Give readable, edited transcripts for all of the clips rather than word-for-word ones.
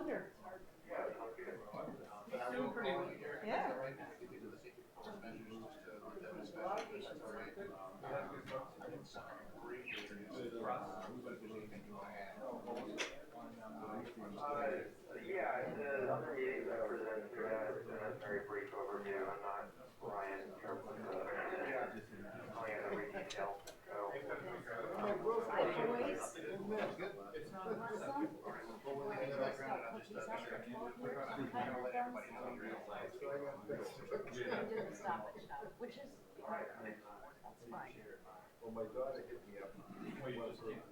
wonder. Doing pretty well. Yeah. Yeah, the other meetings I presented to that in a very brief overview. I'm not Ryan in terms of telling you every detail. So, Boys. It's not. My son, he's got cookies out for 12 years. Kind of done. He didn't stop at shop, which is, that's fine. Well, my daughter hit me up. Well, you just can't.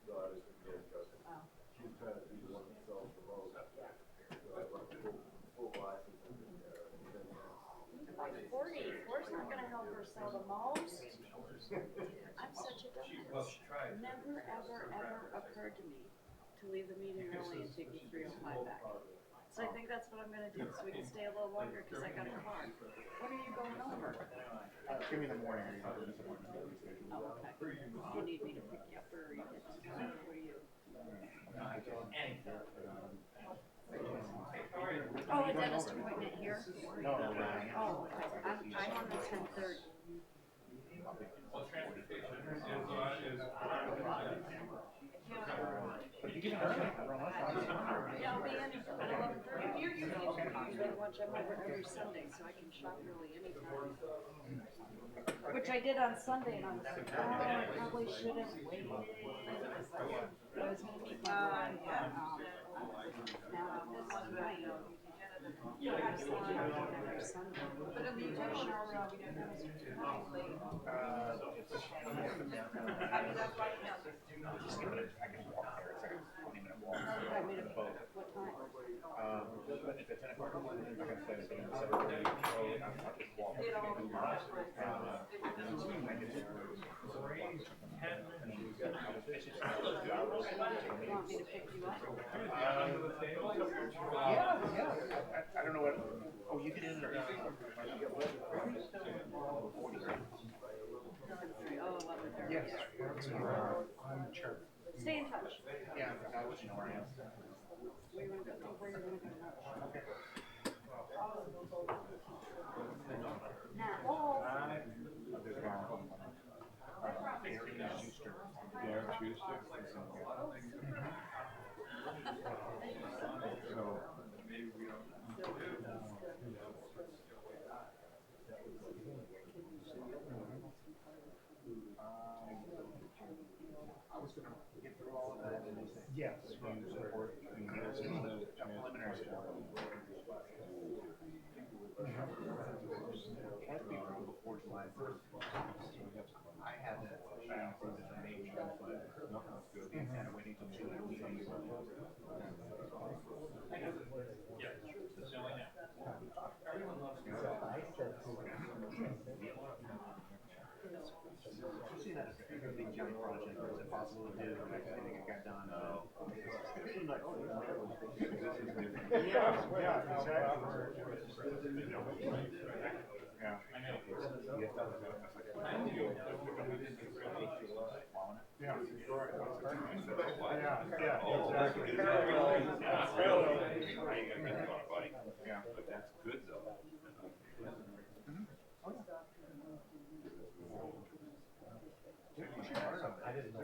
Daughters and kids, because Oh. she's trying to be the one that sells the most. So I went full glasses and Like 40, 4's not gonna help her sell the most. I'm such a Well, dumbass. she tried. Never, ever occurred to me to leave the meeting early and take the 305 back. So I think that's what I'm gonna do, so we can stay a little longer, cause I got a car. When are you going over? Give me the morning or you can do this morning. Oh, okay. Do you need me to pick you up or you get to, what are you? Oh, a dentist appointment here? No, no, no. Oh, okay. I'm on the 10:30. Well, transportation But you get an early, around lunchtime. Yeah, I'll be in at 11:30. Usually watch, I'm over every Sunday, so I can shop really anytime. Which I did on Sunday, and I was like, oh, I probably shouldn't wait. But I was gonna meet my now this night. Yeah, I was thinking about every Sunday. But in the usual, Just give it I can walk there, it's like a 20-minute walk. I made a boat. What time? But if it's 10 o'clock, I'm gonna say it's 7:30, so I'll just walk. You want me to pick you up? Yeah. I don't know what. Oh, you get in there. Oh, 11:30. Yes. I'm sure. Stay in touch. Yeah, I'll let you know where I am. Where you wanna go? Where you're gonna go now? Okay. Now, oh. Derek Schuster. So maybe we don't. I was gonna get through all of that. Yes. Support preliminary support. Has to be approved before July 1st. I had that information, but nothing's good. Instead of waiting till 2 weeks. Everyone loves you. You see that big giant project, is it possible to do, and I think it got done? It seemed like, oh, Yeah, exactly. Yeah. I know. Yeah, but that's good though. I didn't know.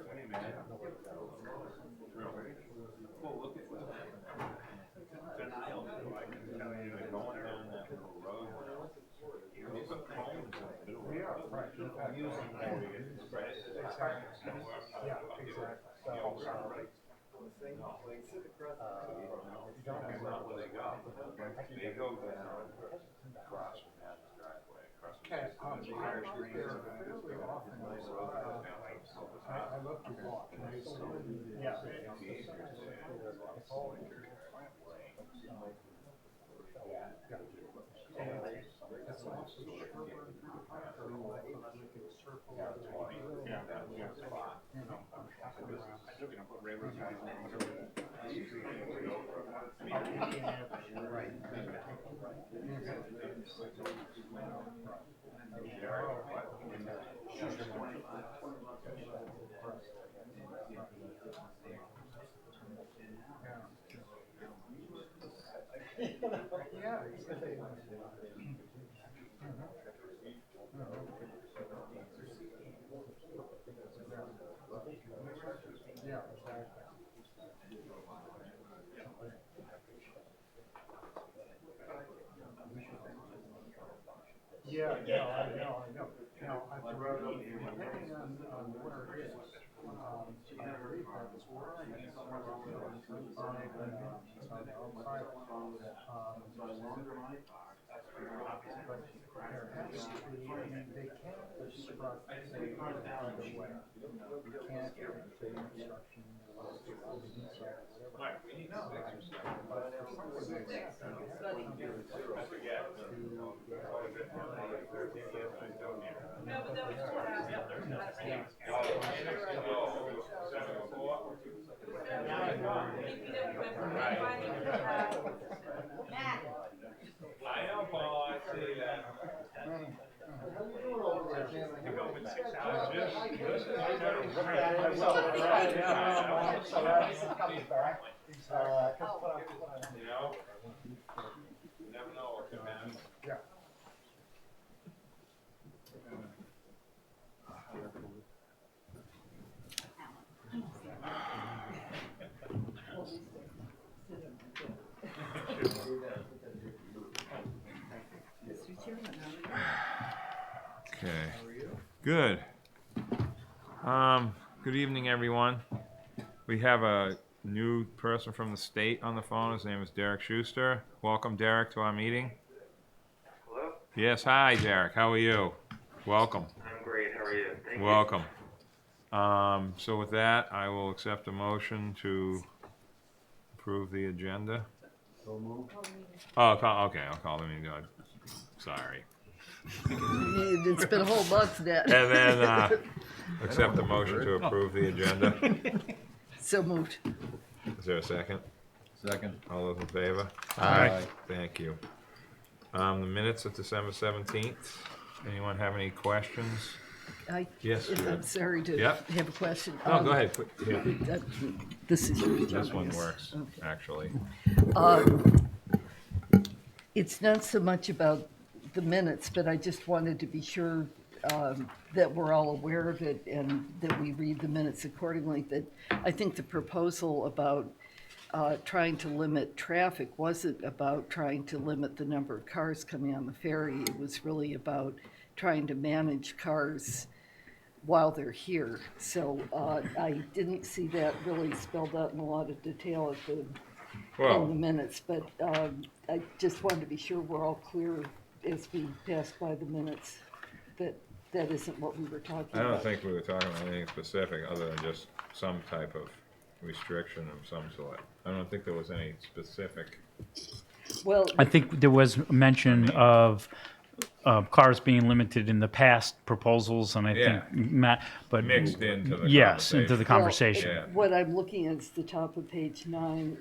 Well, look at denial. I can tell you, going down that little road. You put cones in the middle. We are, right. Using that. Yeah, exactly. They go down across from that driveway, across from Okay, the Irish Greens. I love to walk. Yeah. Yeah, exactly. Yeah, I know. Now, depending on where it is, I believe that's where I get some of the outside, but there has to be, I mean, they can't obstruct the right of way. You can't say obstruction of the inside or whatever. Mike, we need some exercise. But for something like that, you have to come very close to No, but that was just asking. I know, Paul, I see that. You're going with 6 hours. This is my turn. You know? You never know what can happen. Yeah. Okay. Good. Good evening, everyone. We have a new person from the state on the phone. His name is Derek Schuster. Welcome, Derek, to our meeting. Hello? Yes, hi, Derek. How are you? Welcome. I'm great, how are you? Thank you. Welcome. So with that, I will accept a motion to approve the agenda. Oh, okay, I'll call the meeting. Sorry. It's been a whole month now. And then accept the motion to approve the agenda. So moved. Is there a second? Second. All those in favor? Aye. Thank you. The minutes of December 17th. Anyone have any questions? Yes, I'm Judith. sorry to Yep. have a question. No, go ahead. Here. This is yours, John, This I one guess. works, Okay. actually. It's not so much about the minutes, but I just wanted to be sure that we're all aware of it and that we read the minutes accordingly. That I think the proposal about trying to limit traffic wasn't about trying to limit the number of cars coming on the ferry. It was really about trying to manage cars while they're here. So I didn't see that really spelled out in a lot of detail in the Well, minutes, but I just wanted to be sure we're all clear as we pass by the minutes that that isn't what we were talking I about. don't think we were talking about anything specific other than just some type of restriction of some sort. I don't think there was any specific. Well, I think there was mention of cars being limited in the past proposals, and I Yeah. think Matt, but Mixed into the yes, into the conversation. conversation. Yeah. what I'm looking at is the top of page 9.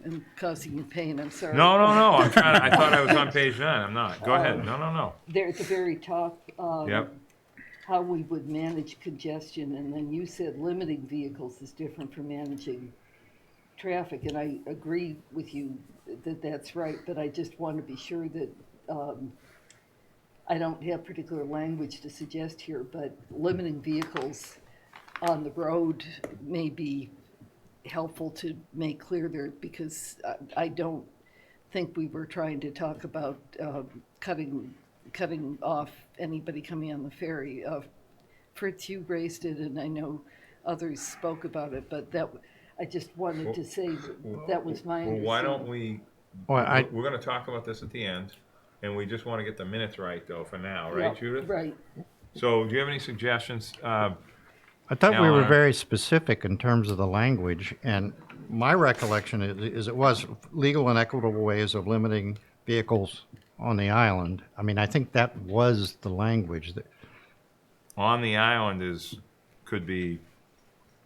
I'm causing you pain, I'm sorry. No. I'm trying. I thought I was on page 9. I'm not. Go ahead. No. There at the very top, Yep. how we would manage congestion, and then you said limiting vehicles is different from managing traffic, and I agree with you that that's right, but I just want to be sure that I don't have particular language to suggest here, but limiting vehicles on the road may be helpful to make clear there, because I don't think we were trying to talk about cutting off anybody coming on the ferry. Fritz, you raised it, and I know others spoke about it, but I just wanted to say that was my understanding. Well, why don't we? Well, We're going to talk about this at the end, and we just want to get the minutes right, though, for now, right, Yeah, Judith? Right. So, do you have any suggestions? I thought we were Alan. very specific in terms of the language, and my recollection is it was legal and equitable ways of limiting vehicles on the island. I mean, I think that was the language that, On the island could be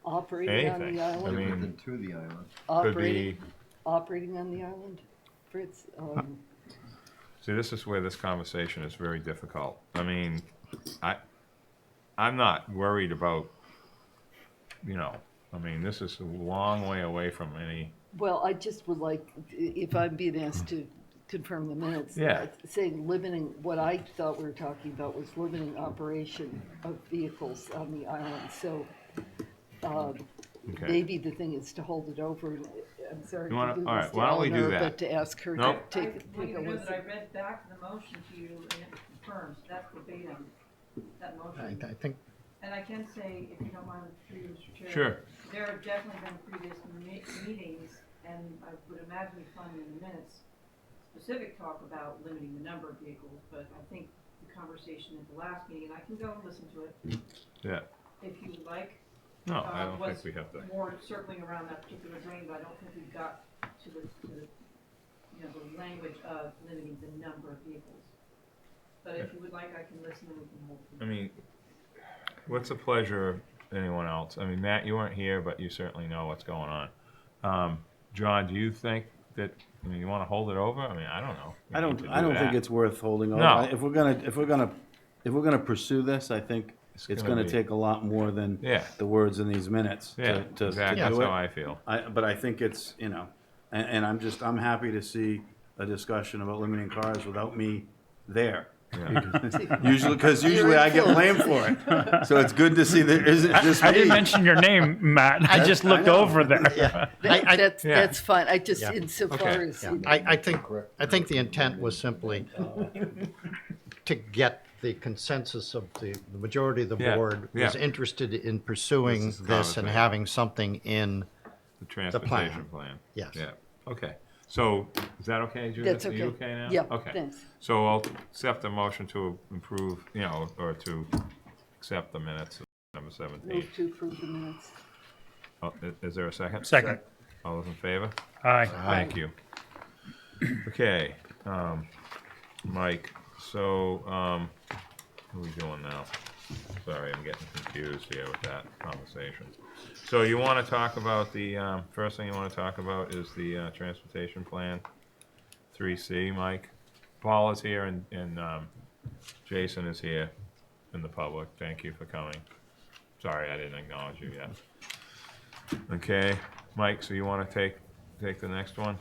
Operating on anything. the I island. mean, to the island. could Operating, be. operating on the island, Fritz. See, this is where this conversation is very difficult. I mean, I'm not worried about. I mean, this is a long way away from any. Well, I just would like, if I'm being asked to confirm the minutes. Yeah. Saying limiting, what I thought we were talking about was limiting operation of vehicles on the island. So Okay. maybe the thing is to hold it over. I'm sorry You wanna- to do all this right, to why don't we do Eleanor, that? but to ask her Nope. to I take want a you to know that I listen. read back the motion to you and it confirms, that's verbatim, that motion. I think, And I can say, if you don't mind, through you, Mr. Chair. Sure. There have definitely been previous meetings, and I would imagine you find in the minutes, specific talk about limiting the number of vehicles, but I think the conversation at the last meeting, and I can go and listen to it, Yeah. if you would like. No, I don't was think we have to. more circling around that particular drain, but I don't think we got to the, you know, the language of limiting the number of vehicles. But if you would like, I can listen and we can hold. I mean, what's the pleasure of anyone else? I mean, Matt, you weren't here, but you certainly know what's going on. John, do you think that, I mean, you want to hold it over? I mean, I don't know. We I need don't. to do I don't think that. it's worth holding over. No. If we're gonna pursue this, I think it's gonna gonna be- take a lot more than Yeah. the words in these minutes Yeah, to exactly. do That's it. how I feel. But I think it's, you know, and I'm happy to see a discussion about limiting cars without me there. Yeah. Usually I get blamed for it. So it's good to see that isn't just me. I didn't mention your name, Matt. I just I looked know. over there. That's Yeah. that's fine. I just Yeah. insofar Okay. as yeah, you know, I think the intent was simply to get the consensus of the majority of the Yeah, board was yeah. interested in pursuing This is the this and conversation. having something in, The transportation plan. plan. Yes. Yeah, okay. So, is that okay, Judith? That's Are you okay. okay now? Yeah, Okay. thanks. So I'll accept the motion to improve, you know, or to accept the minutes of number 17. move to approve the minutes. Oh, is there a second? Second. All those in favor? Aye. Thank you. Okay, Mike, so, what are we doing now? Sorry, I'm getting confused here with that conversation. So you want to talk about the, first thing you want to talk about is the transportation plan, 3C, Mike? Paul is here and Jason is here in the public. Thank you for coming. Sorry, I didn't acknowledge you yet. Okay, Mike, so you want to take the next one?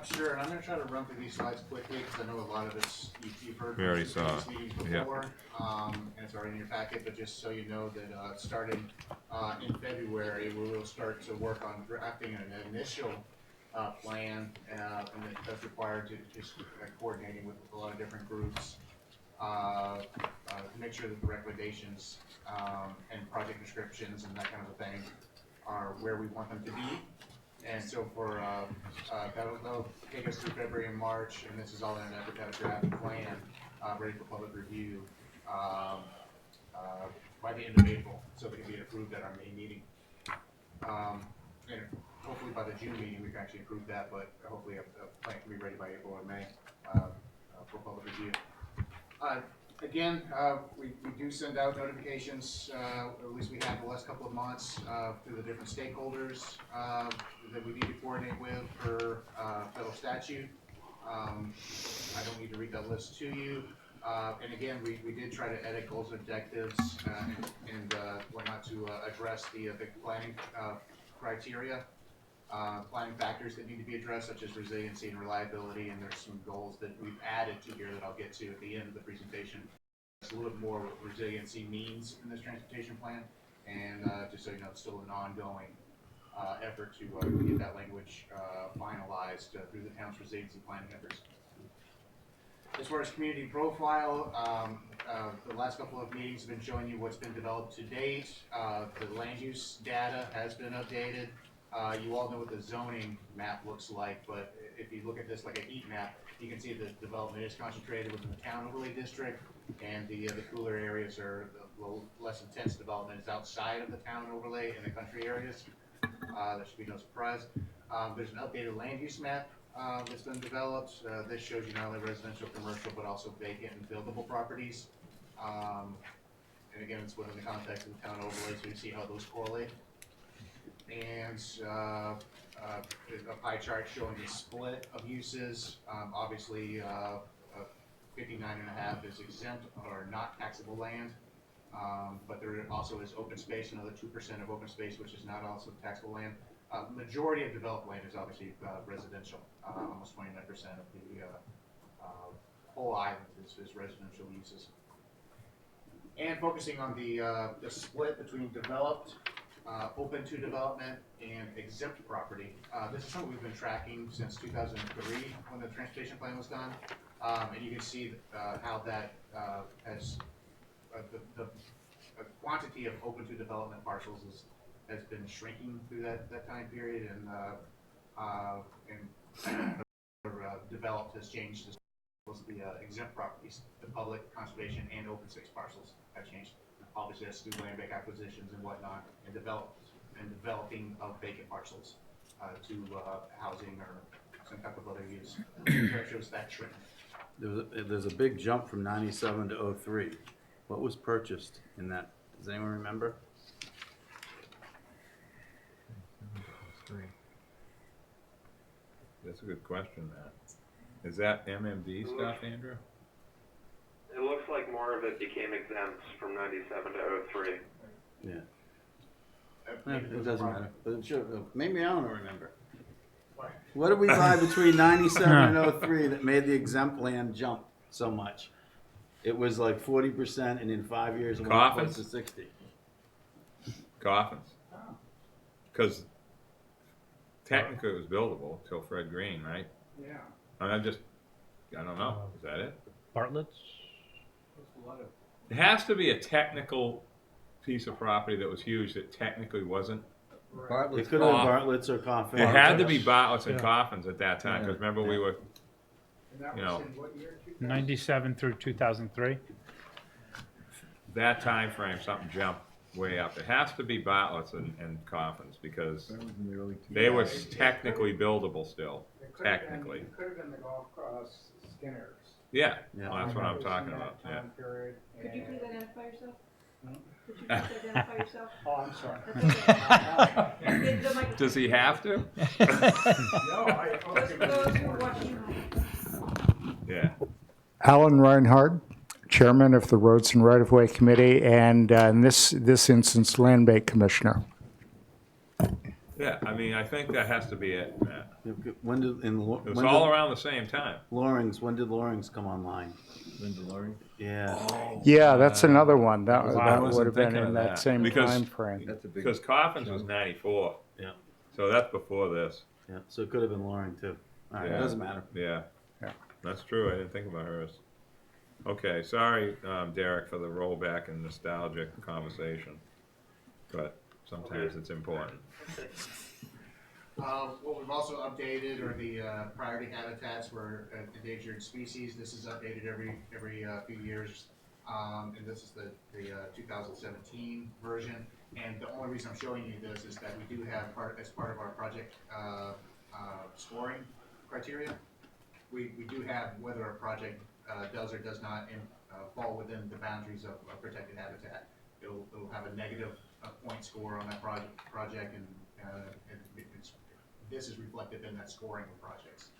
Sure, and I'm gonna try to run through these slides quickly, because I know a lot of this you've heard. We already from saw previous it. meetings Yep. before, and it's already in your packet, but just so you know that, starting, in February, we will start to work on drafting an initial, plan, and that's required to just coordinating with a lot of different groups, to make sure that the recommendations, and project descriptions and that kind of a thing are where we want them to be. And so for, that'll take us through February and March, and this is all in an effort to have a draft plan, ready for public review, by the end of April, so they can be approved at our May meeting. And hopefully by the June meeting, we can actually approve that, but hopefully a plan can be ready by April or May, for public review. Again, we do send out notifications, at least we have the last couple of months, through the different stakeholders, that we need to coordinate with for, federal statute. I don't need to read that list to you. And again, we did try to edit goals and objectives, and whatnot to, address the planning, criteria. Planning factors that need to be addressed, such as resiliency and reliability, and there's some goals that we've added to here that I'll get to at the end of the presentation. It's a little bit more what resiliency means in this transportation plan, and just so you know, it's still an ongoing effort to get that language finalized through the town's resiliency planning efforts. As far as community profile, the last couple of meetings have been showing you what's been developed to date. The land use data has been updated. You all know what the zoning map looks like, but if you look at this like a heat map, you can see the development is concentrated within the town overlay district, and the cooler areas are the less intense development is outside of the town overlay in the country areas. There should be no surprise. There's an updated land use map that's been developed. This shows you not only residential, commercial, but also vacant and buildable properties. And again, it's within the context of the town overlay, so you see how those correlate. And a pie chart showing the split of uses. Obviously, 59.5 is exempt or not taxable land, but there also is open space, another 2% of open space, which is not also taxable land. Majority of developed land is obviously residential. Almost 29% of the whole island is residential uses. And focusing on the split between developed, open to development, and exempt property. This is something we've been tracking since 2003 when the transportation plan was done. And you can see how that has the quantity of open to development parcels has been shrinking through that time period, and developed has changed as well as the exempt properties, the public, conservation, and open space parcels have changed. Obviously, that's through land bank acquisitions and whatnot, and developing of vacant parcels to housing or some type of other use. So it shows that trend. There's a big jump from 97 to 03. What was purchased in that? Does anyone remember? That's a good question, Matt. Is that MMD stuff, Andrew? It looks like more of it became exempt from 97 to 03. Yeah. It doesn't matter. But sure, maybe I don't remember. What did we buy between 97 and 03 that made the exempt land jump so much? It was like 40%, and in 5 years it went up close to 60. Coffins. Because technically it was buildable till Fred Green, right? Yeah. I mean, I don't know. Is that it? Bartlett's? It has to be a technical piece of property that was huge that technically wasn't. It could have been Bartlett's or Coffins. It had to be Bartlett's and Coffins at that time, because remember we were, And that you was know, in what year? 97 through 2003. that time frame, something jumped way up. It has to be Bartlett's and Coffins, because they were technically buildable still, technically. It could have been the golf course Skinners. Yeah, Yeah. well, that's what I'm talking about, yeah. Time period, Could you and- please identify yourself? Could you please identify yourself? Oh, I'm sorry. That's okay. The mic- Does he have to? No, I. Just for those who are watching. Yeah. Alan Reinhardt, Chairman of the Roads and Right-of-Way Committee, and in this instance, Land Bank Commissioner. Yeah, I mean, I think that has to be it, Matt. When did It was all around the same time. Loring's? When did Loring's come online? Linda Loring? Yeah. Yeah, that's another one. That I wasn't would have been thinking in of that that. same Because- time frame. Because Coffins was 94. Yeah. So that's before this. Yeah. So it could have been Loring too. All right. Yeah. It doesn't matter. Yeah. Yeah. That's true. I didn't think about hers. Okay, sorry, Derek, for the rollback and nostalgic conversation, but sometimes it's important. What we've also updated are the priority habitats for endangered species. This is updated every few years, and this is the 2017 version. And the only reason I'm showing you this is that we do have as part of our project scoring criteria. We do have whether a project does or does not fall within the boundaries of protected habitat. It'll have a negative point score on that project, and this is reflected in that scoring of projects.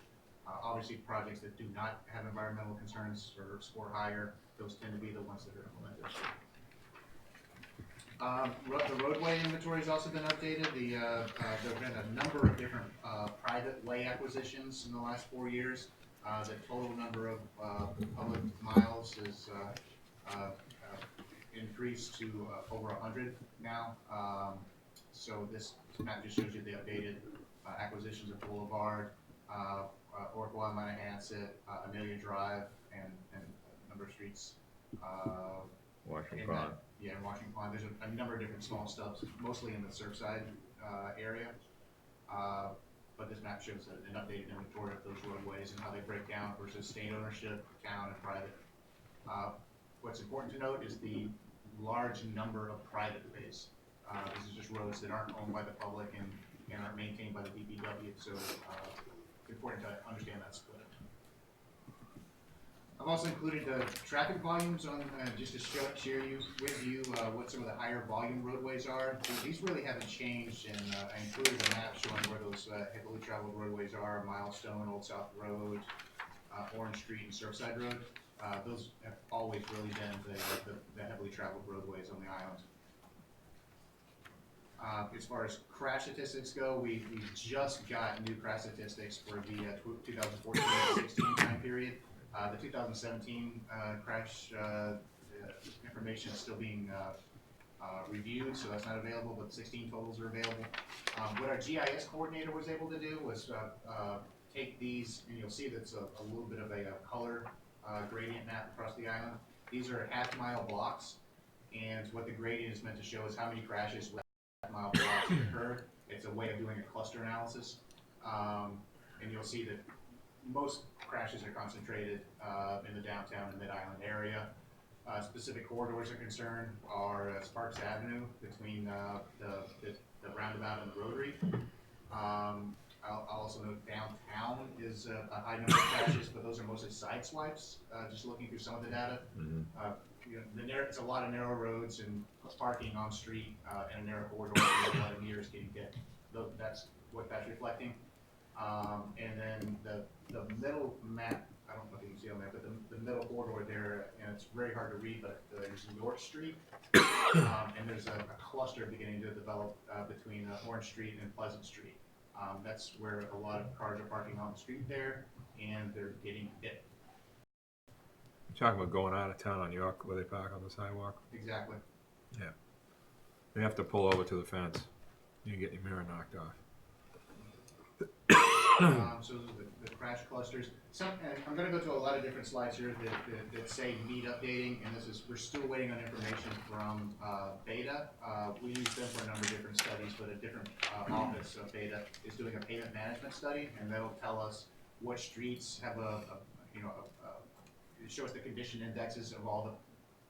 Obviously, projects that do not have environmental concerns or score higher, those tend to be the ones that are implemented. The roadway inventory has also been updated. There have been a number of different private way acquisitions in the last 4 years. The total number of public miles is increased to over 100 now. So this map just shows you the updated acquisitions of Boulevard, Orqua, Manahasset, Amelia Drive, and a number of streets. Washington in Pond. Yeah, in Washington Pond. There's a number of different small stubs, mostly in the Surfside area. But this map shows an updated inventory of those roadways and how they break down versus state ownership, town, and private. What's important to note is the large number of private ways. This is just roads that aren't owned by the public and aren't maintained by the DPW, so it's important to understand that split. I've also included the traffic volumes on just to share with you what some of the higher volume roadways are. These really haven't changed, and I included a map showing where those heavily traveled roadways are: Milestone, Old South Road, Orange Street, and Surfside Road. Those have always really been the heavily traveled roadways on the island. As far as crash statistics go, we just got new crash statistics for the 2014-16 time period. The 2017 crash information is still being reviewed, so that's not available, but 16 totals are available. What our GIS coordinator was able to do was take these, and you'll see that's a little bit of a color gradient map across the island. These are half-mile blocks, and what the gradient is meant to show is how many crashes with half-mile blocks occurred. It's a way of doing a cluster analysis, and you'll see that most crashes are concentrated in the downtown and mid-island area. Specific corridors are concerned are Sparks Avenue between the roundabout and the Rotary. I'll also note downtown is a high number of crashes, but those are mostly side swipes, just looking through some of the data. It's a lot of narrow roads and parking on street and a narrow corridor, a lot of mirrors getting hit. That's what that's reflecting. And then the middle map, I don't know if you can see on there, but the middle corridor there, and it's very hard to read, but there's North Street, and there's a cluster beginning to develop between Orange Street and Pleasant Street. That's where a lot of cars are parking on the street there, and they're getting hit. You're talking about going out of town on York where they park on the sidewalk? Exactly. Yeah. You have to pull over to the fence. You get your mirror knocked off. So the crash clusters. I'm going to go to a lot of different slides here that say need updating, and we're still waiting on information from Beta. We use them for a number of different studies, but a different office of Beta is doing a pavement management study, and that'll tell us what streets have show us the condition indexes of all the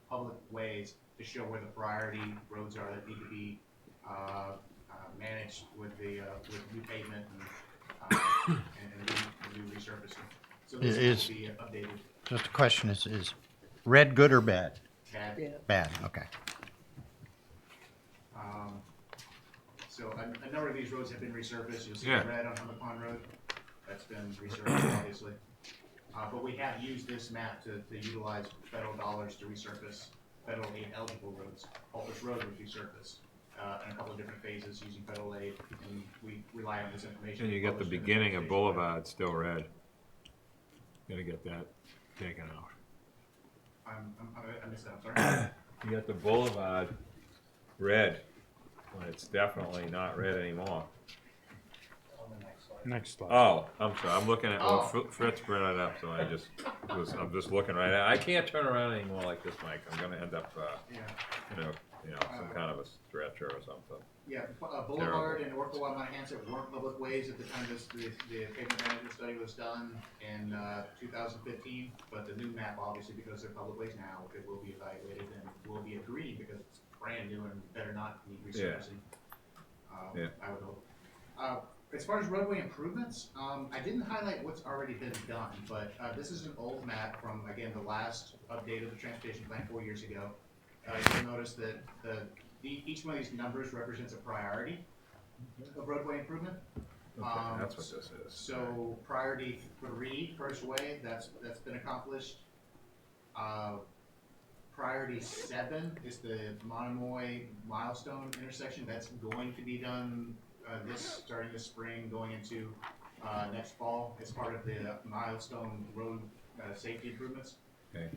public ways to show where the priority roads are that need to be managed with new pavement and new resurfacing. So this will be updated. Just a question, is red good or bad? Bad. Yeah. Bad, okay. So a number of these roads have been resurfaced. You'll see Yeah. the red on Humber Pond Road. That's been resurfaced, obviously. But we have used this map to utilize federal dollars to resurface federal aid eligible roads. Pulpus Road was resurfaced in a couple of different phases using federal aid, and we rely on this information. And you get the beginning of Boulevard still red. Gotta get that taken out. I missed that, I'm sorry. You got the Boulevard red, when it's definitely not red anymore. Next slide. Oh, I'm sorry, I'm looking at, well, Oh. Fritz brought it up, so I'm just looking right at it. I can't turn around anymore like this, Mike. I'm gonna end up, Yeah. some kind of a stretcher or something. Yeah, Boulevard and Orcawa Montahans weren't public ways at the time the pavement management study was done in 2015, but the new map, obviously, because they're public ways now, it will be evaluated and will be agreed because it's brand new and better not need resurfacing. Yeah. I would hope. As far as roadway improvements, I didn't highlight what's already been done, but this is an old map from, again, the last update of the transportation plan 4 years ago. You'll notice that each one of these numbers represents a priority of roadway improvement. Okay, that's what this is. So priority 3, first way, that's been accomplished. Priority 7 is the Monomoy milestone intersection. That's going to be done starting this spring, going into next fall as part of the milestone road safety improvements. Okay.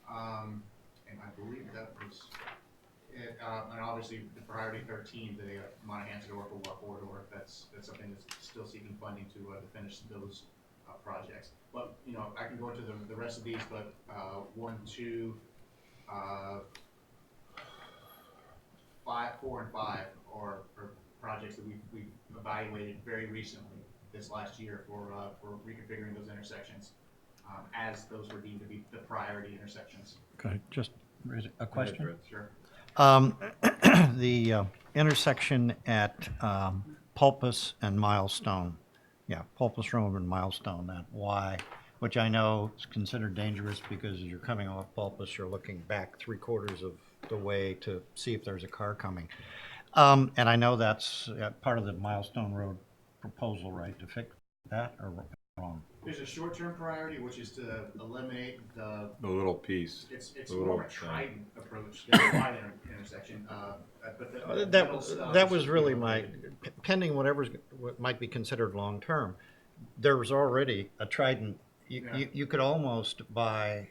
And I believe that was it. And obviously the priority 13, the Montahans to Orcawa corridor, that's something that's still seeking funding to finish those projects. But I can go into the rest of these, but 1, 2, 5, 4, and 5 are projects that we've evaluated very recently this last year for reconfiguring those intersections as those were deemed to be the priority intersections. Okay, just raise a question. Sure. The intersection at Pulpus and Milestone, Pulpus Road and Milestone, that Y, which I know is considered dangerous because as you're coming off Pulpus, you're looking back 3/4 of the way to see if there's a car coming. And I know that's part of the Milestone Road proposal, right, to fix that, or There's a short-term priority, which is to eliminate the, The little piece. it's The more of little a trident approach than a wide intersection, but the That, middle stuff that is was just really being my, eliminated. pending whatever's, what might be considered long-term, there was already a trident. Yeah. You could almost, by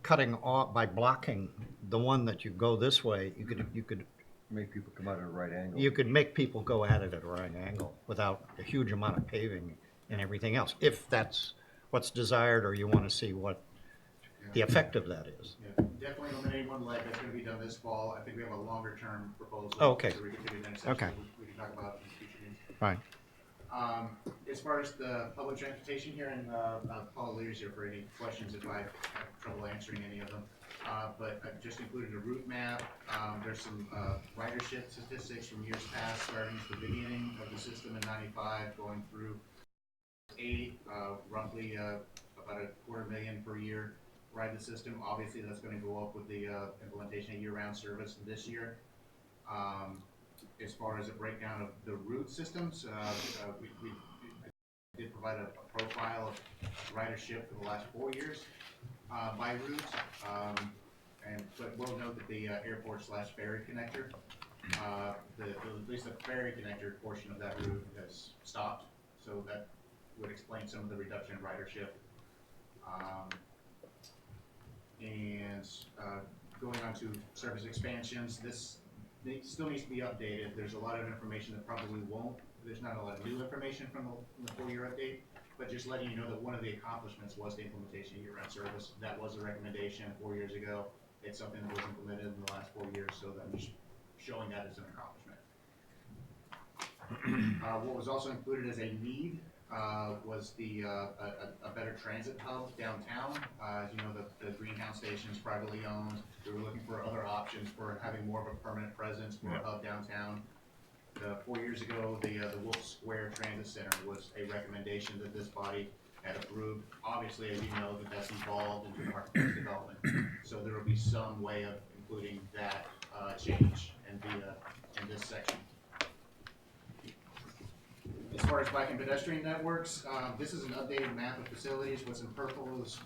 cutting off, by blocking the one that you go this way, you could Make people come out at a right angle. you could make people go at it at a right angle without a huge amount of paving and everything else, if that's what's desired or you want to see what the effect of that is. Yeah, definitely eliminate one leg, that's gonna be done this fall, I think we have a longer-term proposal. Oh, okay. To reconfigure the intersection, Okay. we can talk about in future meetings. Fine. As far as the public transportation here, and Paul Lear's here for any questions if I have trouble answering any of them. But I've just included a route map. There's some ridership statistics from years past, starting at the beginning of the system in '95, going through '80, roughly about 250,000 per year ride the system. Obviously, that's going to go up with the implementation of year-round service this year. As far as a breakdown of the route systems, we did provide a profile of ridership for the last 4 years by route. But we'll note that the airport/ferry connector, at least the ferry connector portion of that route has stopped. So that would explain some of the reduction in ridership. Going on to service expansions, this still needs to be updated. There's a lot of information that probably won't. There's not a lot of new information from the 4-year update, but just letting you know that one of the accomplishments was the implementation of year-round service. That was a recommendation 4 years ago. It's something that was implemented in the last 4 years, so I'm just showing that as an accomplishment. What was also included as a need was a better transit hub downtown. As you know, the greenhouse station is privately owned. We were looking for other options for having more of a permanent presence for a hub downtown. 4 years ago, the Wolf Square Transit Center was a recommendation that this body had approved. Obviously, as you know, that's involved in architect's development. So there will be some way of including that change in this section. As far as bike and pedestrian networks, this is an updated map of facilities. What's in purple is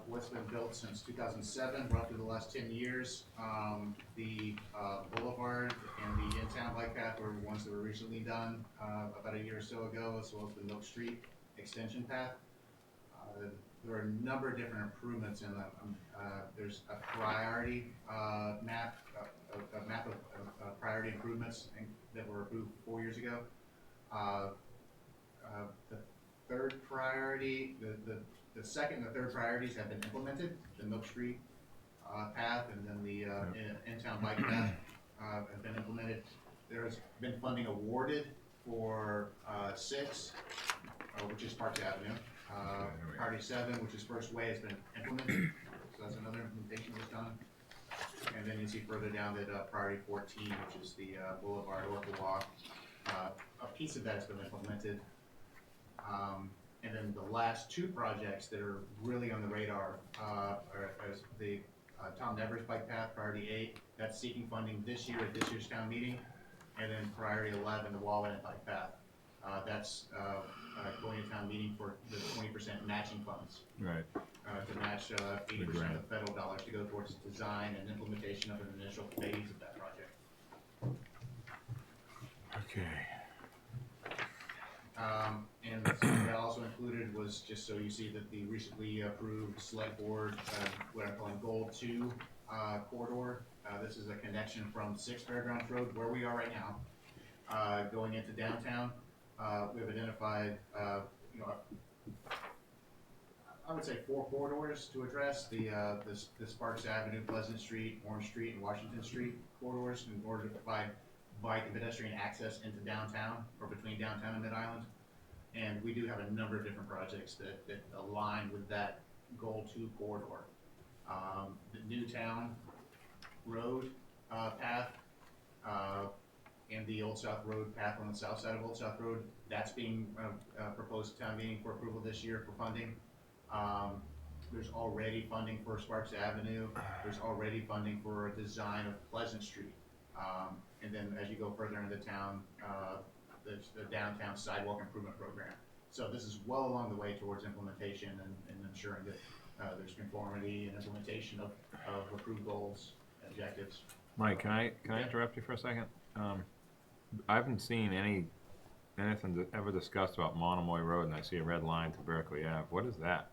what's been built since 2007, roughly the last 10 years. The Boulevard and the in-town bike path were ones that were recently done about a year or so ago, as well as the Milk Street extension path. There are a number of different improvements in them. There's a priority map, a map of priority improvements that were approved 4 years ago. The third priority, the second and the third priorities have been implemented. The Milk Street path and then the in-town bike path have been implemented. There's been funding awarded for 6, which is Parks Avenue. Priority 7, which is First Way, has been implemented. So that's another implementation that was done. And then you see further down that priority 14, which is the Boulevard Oracle Walk. A piece of that has been implemented. And then the last 2 projects that are really on the radar are the Tom Nevers Bike Path, priority 8. That's seeking funding this year at this year's town meeting. And then priority 11, the Wallet Bike Path. That's going to town meeting for the 20% matching funds. Right. To match 80% of federal dollars to go towards design and implementation of an initial phase of that project. Okay. And something that also included was just so you see that the recently approved select board, what I'm calling Goal 2 corridor. This is a connection from 6 Fairgrounds Road, where we are right now, going into downtown. We have identified, I would say 4 corridors to address the Sparks Avenue, Pleasant Street, Orange Street, and Washington Street corridors in order to provide bike and pedestrian access into downtown or between downtown and Mid-Island. And we do have a number of different projects that align with that Goal 2 corridor. The Newtown Road path and the Old South Road path on the south side of Old South Road, that's being proposed to town meeting for approval this year for funding. There's already funding for Sparks Avenue. There's already funding for a design of Pleasant Street. And then as you go further into town, there's the downtown sidewalk improvement program. So this is well along the way towards implementation and ensuring that there's conformity and implementation of approved goals and objectives. Mike, can I interrupt you for a second? I haven't seen anything ever discussed about Monomoy Road, and I see a red line to Berkeley Ave. What is that?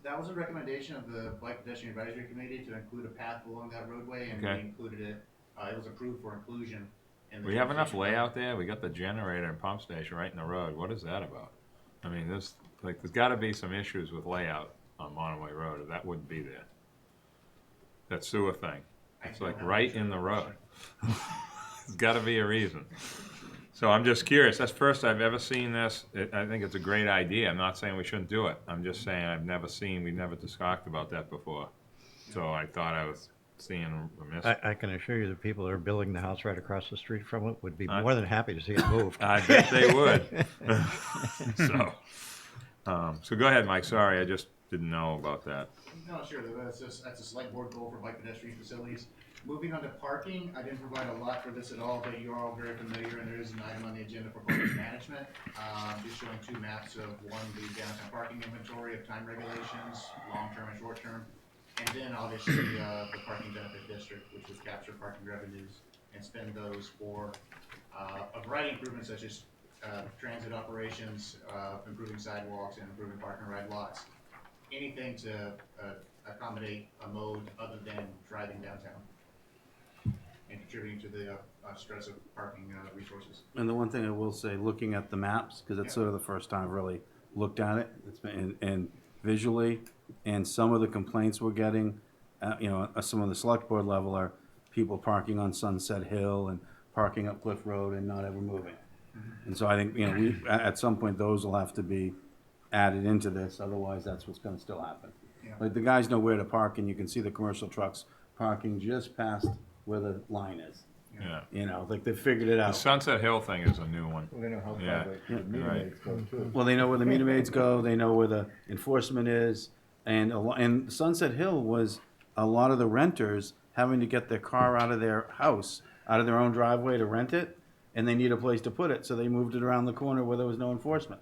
That was a recommendation of the Bike Pedestrian Advisory Committee to include a path along that roadway, and Okay. we included it. It was approved for inclusion. In the We have enough transportation layout there. We got the generator and pump station right in the road. What is that about? I mean, there's got to be some issues with layout on Monomoy Road, or that wouldn't be there. That sewer thing. It's like right in the road. There's got to be a reason. So I'm just curious. That's the first I've ever seen this. I think it's a great idea. I'm not saying we shouldn't do it. I'm just saying we've never talked about that before. So I thought I was seeing a miss. I can assure you the people that are building the house right across the street from it would be more than happy to see it moved. I bet they would. So go ahead, Mike. Sorry, I just didn't know about that. No, sure, that's a select board goal for bike pedestrian facilities. Moving on to parking, I didn't provide a lot for this at all, but you're all very familiar, and there is an item on the agenda for parking management. Just showing two maps of one, the downtown parking inventory of time regulations, long-term and short-term, and then obviously the parking benefit district, which would capture parking revenues and spend those for a variety of improvements such as transit operations, improving sidewalks, and improving park and ride lots. Anything to accommodate a mode other than driving downtown and contributing to the stress of parking resources. And the one thing I will say, looking at the maps, because it's sort of the first time I've really looked at it, and visually, and some of the complaints we're getting, some of the select board level are people parking on Sunset Hill and parking up Cliff Road and not ever moving. And so I think, at some point, those will have to be added into this, otherwise that's what's gonna still happen. Yeah. Like, the guys know where to park, and you can see the commercial trucks parking just past where the line is. Yeah. Like they figured it The out. Sunset Hill thing is a new one. Well, they know how Yeah. far the meter Right. maids go too. Well, they know where the meter maids go, they know where the enforcement is, and Sunset Hill was a lot of the renters having to get their car out of their house, out of their own driveway to rent it, and they need a place to put it, so they moved it around the corner where there was no enforcement.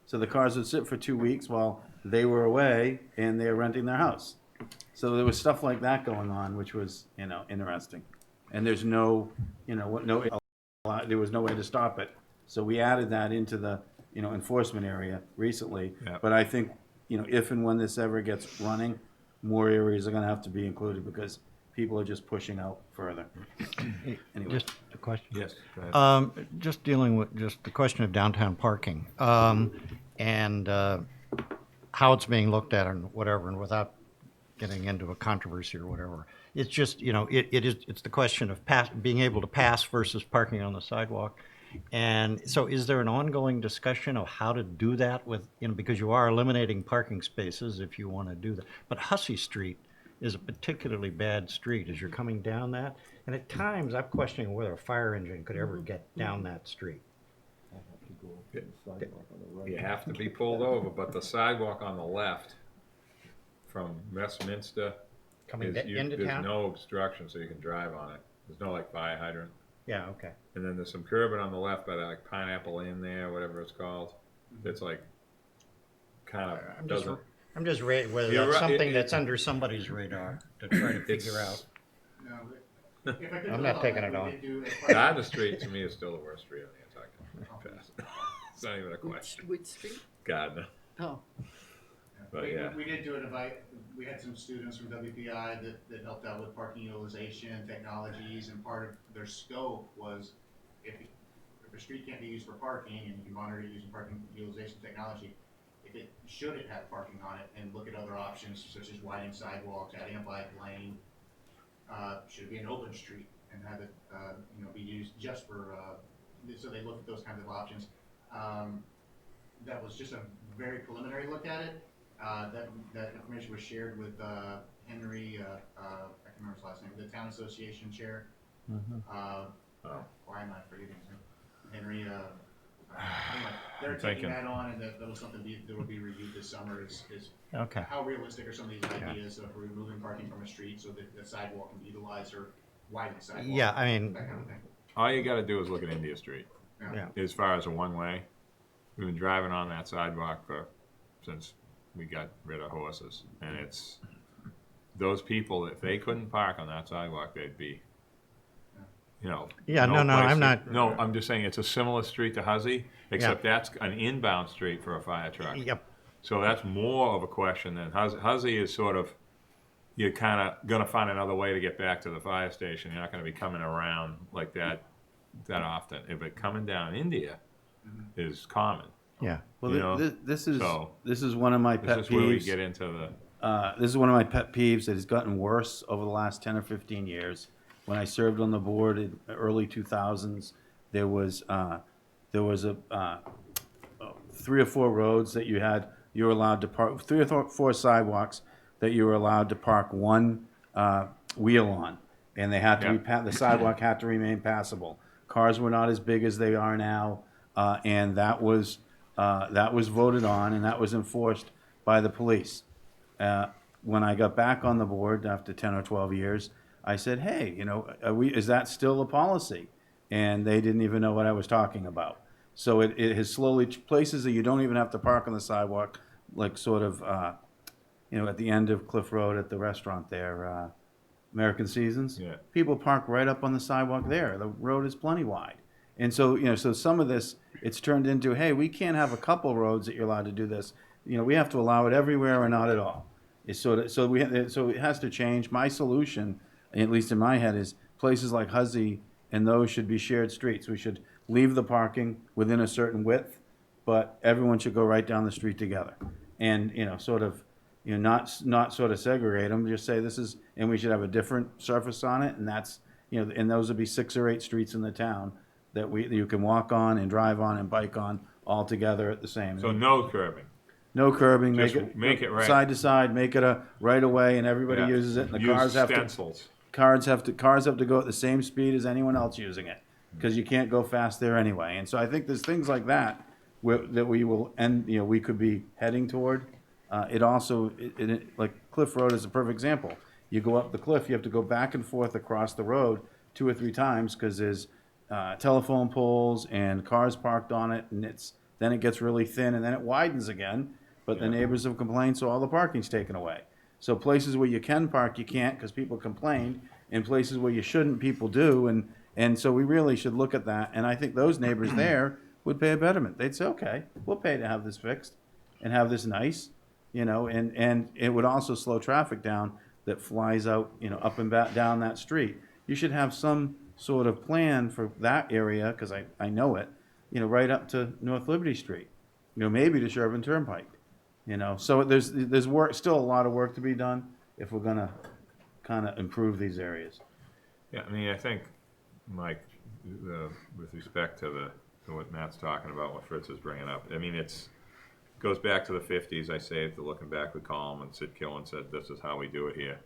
So the cars would sit for 2 weeks while they were away and they were renting their house. So there was stuff like that going on, which was, interesting. And there's there was no way to stop it. So we added that into the, enforcement area recently. Yeah. But I think, if and when this ever gets running, more areas are gonna have to be included because people are just pushing out further. Anyway. Just a question. Yes. Go ahead. Just dealing with just the question of downtown parking, and how it's being looked at and whatever, and without getting into a controversy or whatever. It's just, it's the question of being able to pass versus parking on the sidewalk. And so is there an ongoing discussion of how to do that with, because you are eliminating parking spaces if you want to do that. But Hussey Street is a particularly bad street as you're coming down that. And at times, I'm questioning whether a fire engine could ever get down that street. You have to be pulled over, but the sidewalk on the left from Westminster, Coming into there's town? no obstruction, so you can drive on it. There's no fire hydrant. Yeah, okay. And then there's some curbing on the left by the Pineapple Inn there, whatever it's called. It's kind of doesn't. I'm just whether You're that's right, something that's under somebody's radar to try to figure out. No, if I could I'm build not on taking that, it we on. did do a Gardner Street to me is still the worst street on Nantucket. It's not even a question. Which street? Gardner, Oh, but yeah. We did do an invite, we had some students from WPI that helped out with parking utilization, technologies, and part of their scope was if a street can't be used for parking and you can monitor it using parking utilization technology, should it have parking on it, and look at other options such as widening sidewalks, adding a bike lane, should it be an open street and have it, be used just for, so they looked at those kinds of options. That was just a very preliminary look at it. That information was shared with Henry, I can't remember his last name, the town association chair. Why am I forgetting his name? Henry, anyway, they're I'm taking thinking. that on, and that was something that will be reviewed this summer is Okay. how realistic are some of these ideas of removing parking from a street so that the sidewalk can be utilized, or widen the sidewalk. Yeah, I mean, That kind of thing. All you got to do is look at India Street. yeah. As far as a one-way, we've been driving on that sidewalk since we got rid of horses, and it's those people, if they couldn't park on that sidewalk, they'd be, Yeah, no, place I'm not. No, I'm just saying it's a similar street to Huzzy, except that's an inbound street for a fire truck. Yep. So that's more of a question than Huzzy is sort of, you're kind of going to find another way to get back to the fire station. You're not going to be coming around like that often. But coming down India is common. Yeah. Well, this is one of my pet This is where we peeves. get into This is one of my pet peeves that has gotten worse over the last 10 or 15 years. When I served on the board in the early 2000s, there was a 3 or 4 roads that you were allowed to park, 3 or 4 sidewalks that you were allowed to park one wheel on, and they had to be the sidewalk had to remain passable. Cars were not as big as they are now, and that was voted on and that was enforced by the police. When I got back on the board after 10 or 12 years, I said, hey, is that still a policy? And they didn't even know what I was talking about. So it has slowly, places that you don't even have to park on the sidewalk, like sort of, at the end of Cliff Road at the restaurant there, American Seasons. Yeah. People park right up on the sidewalk there. The road is plenty wide. And so, so some of this, it's turned into, hey, we can't have a couple roads that you're allowed to do this. We have to allow it everywhere or not at all. It's so it has to change. My solution, at least in my head, is places like Huzzy and those should be shared streets. We should leave the parking within a certain width, but everyone should go right down the street together. And, not sort of segregate them, just say this is, and we should have a different surface on it, and that's, and those would be 6 or 8 streets in the town that you can walk on and drive on and bike on all together at the same. So no curbing. No curbing, Just make it right. side to side, make it a right of way, and everybody Yeah. uses it. And the Use cars have stencils. cars have to go at the same speed as anyone else using it, because you can't go fast there anyway. And so I think there's things like that that we will end. We could be heading toward. It also, like Cliff Road is a perfect example. You go up the cliff, you have to go back and forth across the road 2 or 3 times because there's telephone poles and cars parked on it, and then it gets really thin and then it widens again. But the neighbors have complained, so all the parking's taken away. So places where you can park, you can't because people complained. And places where you shouldn't, people do. And so we really should look at that. And I think those neighbors there would pay a betterment. They'd say, okay, we'll pay to have this fixed and have this nice, and it would also slow traffic down that flies out, up and back down that street. You should have some sort of plan for that area, because I know it, right up to North Liberty Street, maybe to Sherburne Turnpike. So there's still a lot of work to be done if we're gonna kind of improve these areas. Yeah, I think, Mike, with respect to what Matt's talking about, what Fritz is bringing up, it goes back to the 50s. I saved the Looking Backward column, and Sid Killen said, this is how we do it here,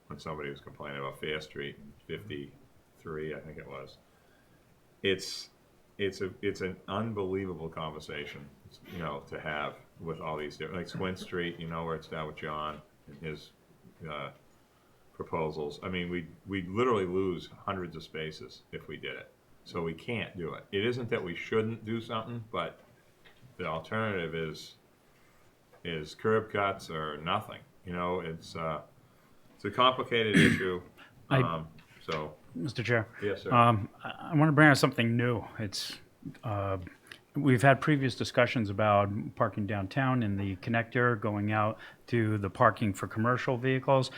when somebody was complaining about Fair Street in 53, I think it was. It's an unbelievable conversation, to have with all these different, like Squint Street, where it's down with John and his proposals. We literally lose hundreds of spaces if we did it. So we can't do it. It isn't that we shouldn't do something, but the alternative is curb cuts or nothing. It's a complicated issue. So, Mr. Chair. yes, sir. I want to bring up something new. We've had previous discussions about parking downtown in the connector, going out to the parking for commercial vehicles.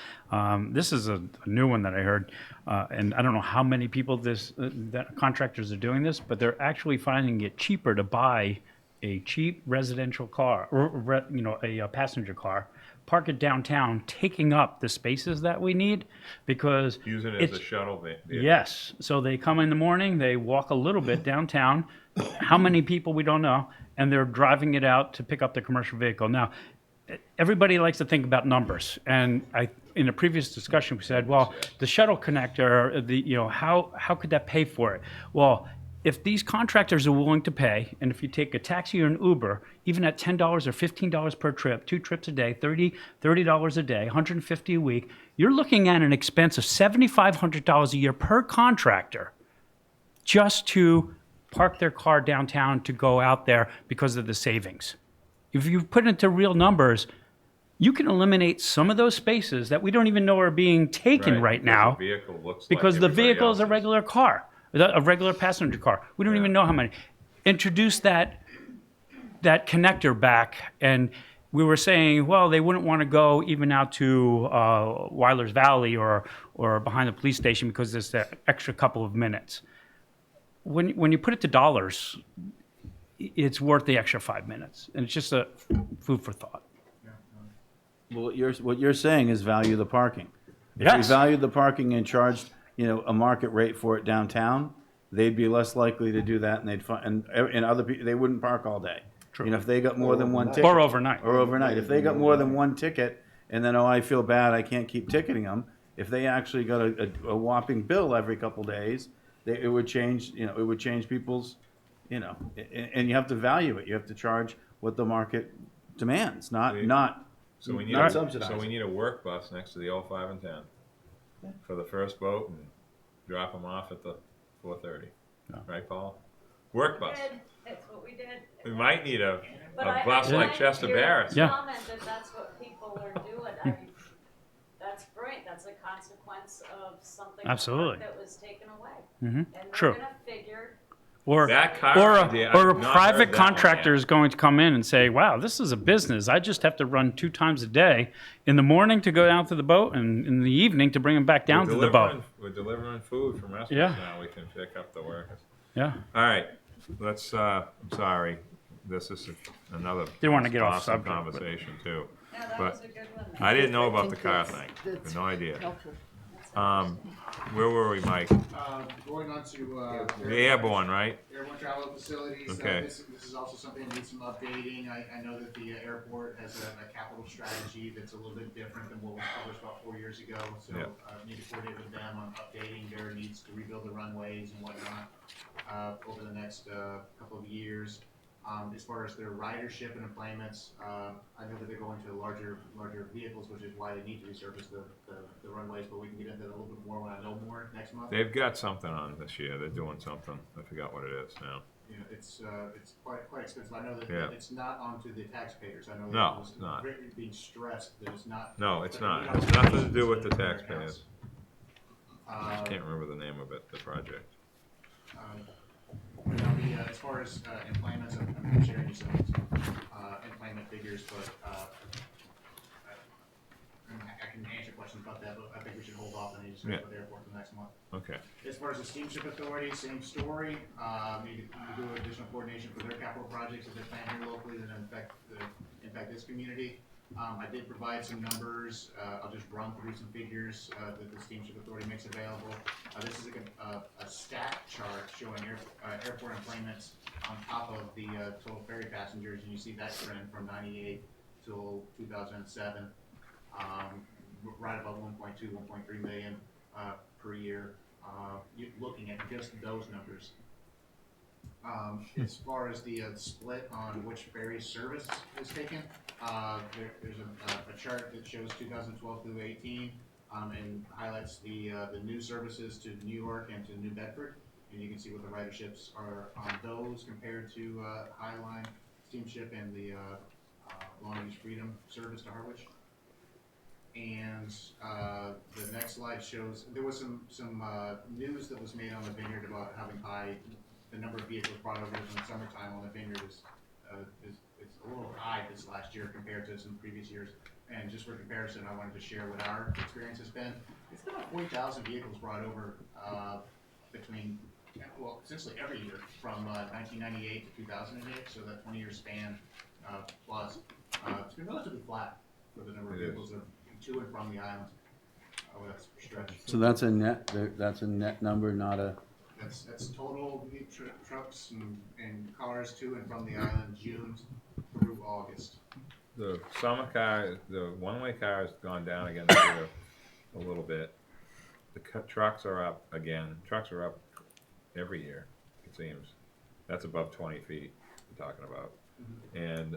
This is a new one that I heard, and I don't know how many people that contractors are doing this, but they're actually finding it cheaper to buy a cheap residential car, or a passenger car, park it downtown, taking up the spaces that we need, because Use it as a shuttle vehicle. yes. So they come in the morning, they walk a little bit downtown. How many people, we don't know, and they're driving it out to pick up the commercial vehicle. Now, everybody likes to think about numbers, and in a previous discussion we said, well, the shuttle connector, how could that pay for it? Well, if these contractors are willing to pay, and if you take a taxi or an Uber, even at $10 or $15 per trip, 2 trips a day, $30 a day, $150 a week, you're looking at an expense of $7,500 a year per contractor just to park their car downtown to go out there because of the savings. If you put it into real numbers, you can eliminate some of those spaces that we don't even know are being taken right because now the vehicle looks like because the everybody vehicle is a else's. regular car, a regular passenger car. We don't Yeah. even know how many. Introduce that connector back, and we were saying, well, they wouldn't want to go even out to Weiler's Valley or behind the police station because there's that extra couple of minutes. When you put it to dollars, it's worth the extra 5 minutes, and it's just a food for thought. Well, what you're saying is value the parking. If we Yes. valued the parking and charged, a market rate for it downtown, they'd be less likely to do that, and they'd find, and other people, they wouldn't park all day. True. If they got more than one ticket. Or overnight. Or overnight. If they got more than one ticket, and then, I feel bad, I can't keep ticketing them, if they actually got a whopping bill every couple days, it would change, it would change people's, and you have to value it. You have to charge what the market demands, not So we need not a, subsidized. so we need a work bus next to the old 5 and 10 for the first boat and drop them off at the 4:30. Right, Paul? Work bus. That's what we did. We might need a But bus I like Chester Barris. Yeah. comment that that's what people are doing. I mean, that's great. That's a consequence of something Absolutely. that was taken away. Mhm. And they're True. gonna figure, Or That car or idea, a, or a I've not private heard that one contractor yet. is going to come in and say, wow, this is a business. I just have to run 2 times a day, in the morning to go down to the boat and in the evening to bring them back down to the boat. We're delivering food from restaurants Yeah. now. We can pick up the workers. Yeah. All right, let's, I'm sorry, this is another Didn't want to get off awesome subject, but- conversation too. no, that But was a good one. I didn't know I about the think car that's- thing. that's No idea. helpful. Where were we, Mike? Going on to, The airborne, right? airborne travel facilities. Okay. This is also something that needs some updating. I know that the airport has a capital strategy that's a little bit different than what was published about 4 years ago. So Yeah. need to coordinate with them on updating their needs to rebuild the runways and whatnot over the next couple of years. As far as their ridership and employments, I know that they're going to larger vehicles, which is why they need to resurface the runways, but we can get into that a little bit more when I know more next month. They've got something on this year. They're doing something. I forgot what it is now. It's quite expensive. I know that Yeah. it's not onto the taxpayers. I know that No, it was it's not. being stressed that it's not. No, it's but not. we It's don't- nothing to do with the taxpayers. I Uh, can't remember the name of it, the project. Now as far as employments, I'm sharing you some employment figures, but I can answer questions about that, but I think we should hold off on these Yeah. for the airport for next month. Okay. As far as the steamship authority, same story. Need to do additional coordination for their capital projects that they're planning here locally that impact this community. I did provide some numbers. I'll just run through some figures that the steamship authority makes available. This is a stat chart showing airport employments on top of the total ferry passengers, and you see that trend from '98 till 2007. Right about 1.2, 1.3 million per year. Looking at just those numbers. As far as the split on which ferry service is taken, there's a chart that shows 2012 through 18 and highlights the new services to New York and to New Bedford. And you can see what the riderships are on those compared to Highline Steamship and the Long Beach Freedom service to Harwich. And the next slide shows there was some news that was made on the Vineyard about having the number of vehicles brought over in the summertime on the Vineyard is a little high this last year compared to some previous years. And just for comparison, I wanted to share what our experience has been. It's been about 40,000 vehicles brought over between, well, essentially every year from 1998 to 2008, so that 20-year span plus. It's been relatively flat for the number of It is. vehicles that are to and from the island. That's stretch. So that's a net number, not a. That's total trucks and cars to and from the island, June through August. The summer car, the one-way car has gone down again this year a little bit. The trucks are up again. Trucks are up every year, it seems. That's above 20 feet we're talking about. And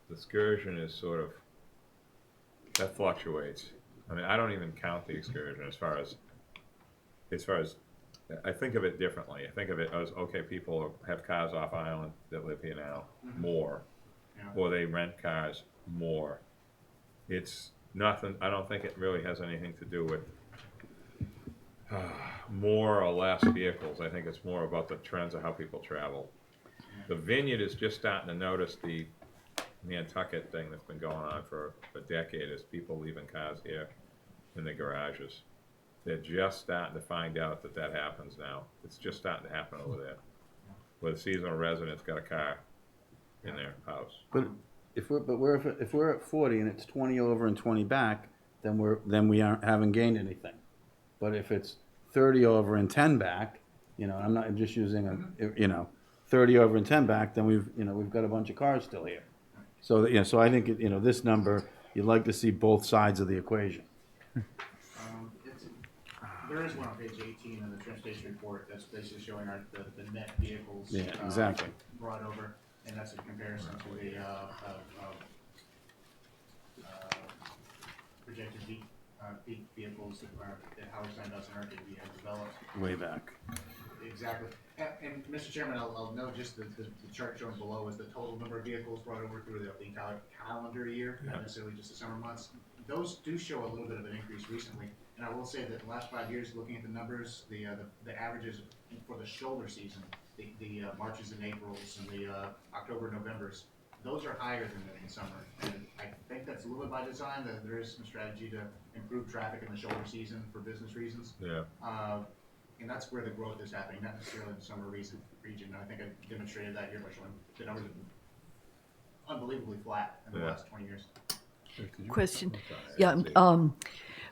the excursion is sort of, that fluctuates. I mean, I don't even count the excursion as far as I think of it differently. I think of it as, okay, people have cars off island that live here now, more, Yeah. or they rent cars more. It's nothing, I don't think it really has anything to do with more or less vehicles. I think it's more about the trends of how people travel. The Vineyard is just starting to notice the Nantucket thing that's been going on for a decade, is people leaving cars here in the garages. They're just starting to find out that that happens now. It's just starting to happen over there, where the seasonal resident's got a car in their house. But if we're at 40 and it's 20 over and 20 back, then we haven't gained anything. But if it's 30 over and 10 back, I'm just using 30 over and 10 back, then we've got a bunch of cars still here. So so I think this number, you'd like to see both sides of the equation. There is one on page 18 of the transportation report that's basically showing the net vehicles. Yeah, exactly. Brought over, and that's a comparison to the projected peak vehicles that Howard Stein does and Airbnb have developed. Way back. Exactly. And Mr. Chairman, I'll note just the chart shown below is the total number of vehicles brought over through the entire calendar year, not necessarily just the summer months. Those do show a little bit of an increase recently. And I will say that the last 5 years, looking at the numbers, the averages for the shoulder season, the Marches and Aprils and the October, Novembers, those are higher than in summer. And I think that's a little bit by design, that there is some strategy to improve traffic in the shoulder season for business reasons. Yeah. And that's where the growth is happening, not necessarily in the summer region. And I think I demonstrated that here by showing the numbers have been unbelievably flat in the last 20 years. Question. Yeah,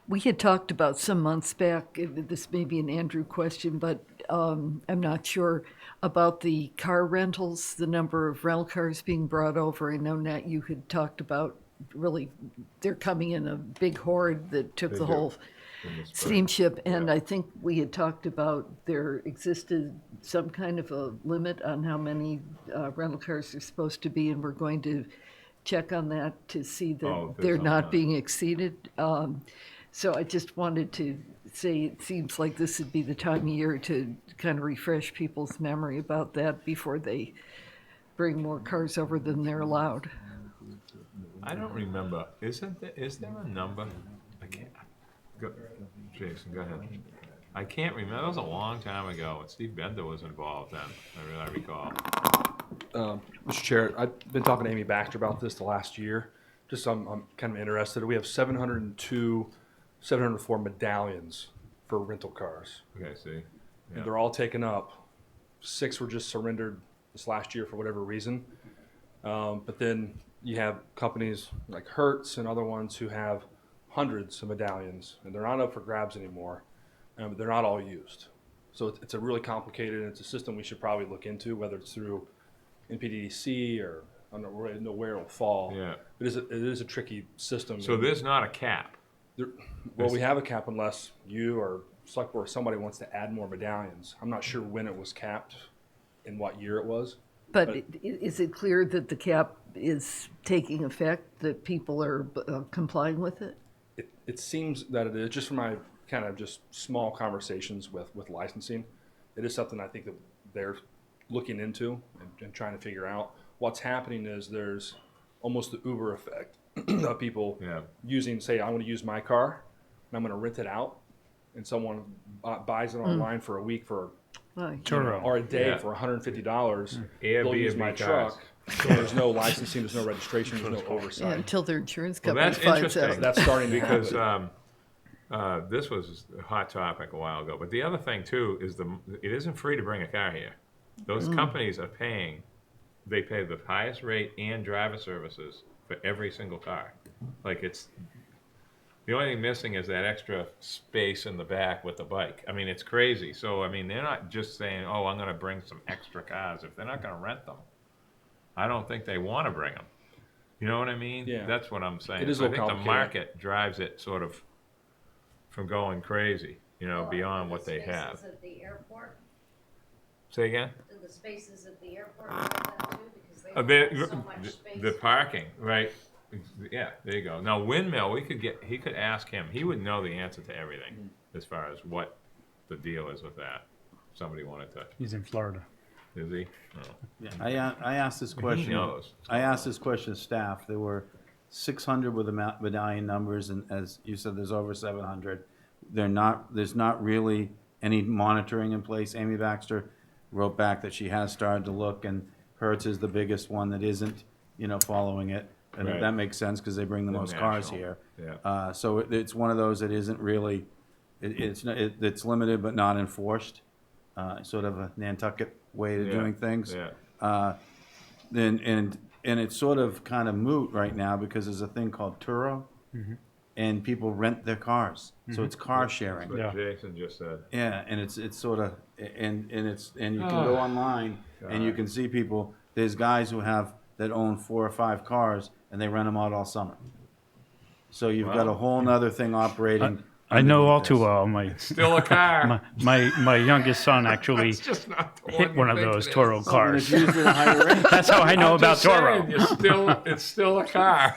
we had talked about some months back, this may be an Andrew question, but I'm not sure, about the car rentals, the number of rental cars being brought over. I know, Nat, you had talked about really, they're coming in a big horde that took They the do. whole In the spring. steamship, and Yeah. I think we had talked about there existed some kind of a limit on how many rental cars are supposed to be, and we're going to check on that to see that Oh, if there's they're something not on it. being exceeded. So I just wanted to say, it seems like this would be the time of year to kind of refresh people's memory about that before they bring more cars over than they're allowed. I don't remember, is there a number? I can't, Jason, go ahead. I can't remember, that was a long time ago, and Steve Bender was involved then, I recall. Mr. Chair, I've been talking to Amy Baxter about this the last year. Just I'm kind of interested. We have 704 medallions for rental cars. Okay, see? And Yeah. they're all taken up. 6 were just surrendered this last year for whatever reason. But then you have companies like Hertz and other ones who have hundreds of medallions, and they're not up for grabs anymore. But they're not all used. So it's a really complicated, and it's a system we should probably look into, whether it's through NPDC or I don't really know where it'll fall. Yeah. It is a tricky system. So there's not a cap? Well, we have a cap unless you or select board or somebody wants to add more medallions. I'm not sure when it was capped, in what year it was. But is it clear that the cap is taking effect, that people are complying with it? It seems that it is, just from my kind of just small conversations with licensing. It is something I think that they're looking into and trying to figure out. What's happening is there's almost the Uber effect of people using, say, I want to use my car and I'm going to rent it out, and someone buys it online for a week for or a day for $150. They'll use my truck. So there's no licensing, there's no registration, there's no oversight. Yeah, until their insurance Well, company that's finds interesting. out. That's starting to because happen. this was a hot topic a while ago. But the other thing too is it isn't free to bring a car here. Those companies are paying. They pay the highest rate and driver services for every single car. Like it's the only thing missing is that extra space in the back with the bike. I mean, it's crazy. So I mean, they're not just saying, "Oh, I'm going to bring some extra cars." If they're not going to rent them, I don't think they want to bring them. You know what I mean? Yeah. That's what I'm saying. It is So a I think little the complicated. market drives it sort of from going crazy, beyond what they have. Spaces at the airport, Say again? do the spaces at the airport have that too? Because they have so much space. The parking, right? Yeah, there you go. Now Windmill, he could ask him. He would know the answer to everything as far as what the deal is with that. somebody wanted to, He's in Florida. is he? Oh. Yeah, I asked this question. knows. I asked this question to staff. There were 600 with the medallion numbers, and as you said, there's over 700. There's not really any monitoring in place. Amy Baxter wrote back that she has started to look, and Hertz is the biggest one that isn't, following it. And Right. that makes sense because they bring the The most cars national, here. yeah. So it's one of those that isn't really, it's limited but not enforced. Sort of a Nantucket way of Yeah, doing things. yeah. And it's sort of kind of moot right now because there's a thing called Turo, and people rent their cars, so it's car sharing. What Yeah. Jason just said. Yeah, and it's sort of and you can go online and you God. can see people. There's guys who own 4 or 5 cars and they rent them out all summer. So you've got a Wow. whole nother thing operating. I know all underneath too this. well. My Still a car. my youngest son actually That's just not the hit one one you of think those it is. Toro And it's cars. used at a higher rate. That's how I know I'm about just saying, Toro. it's still a car.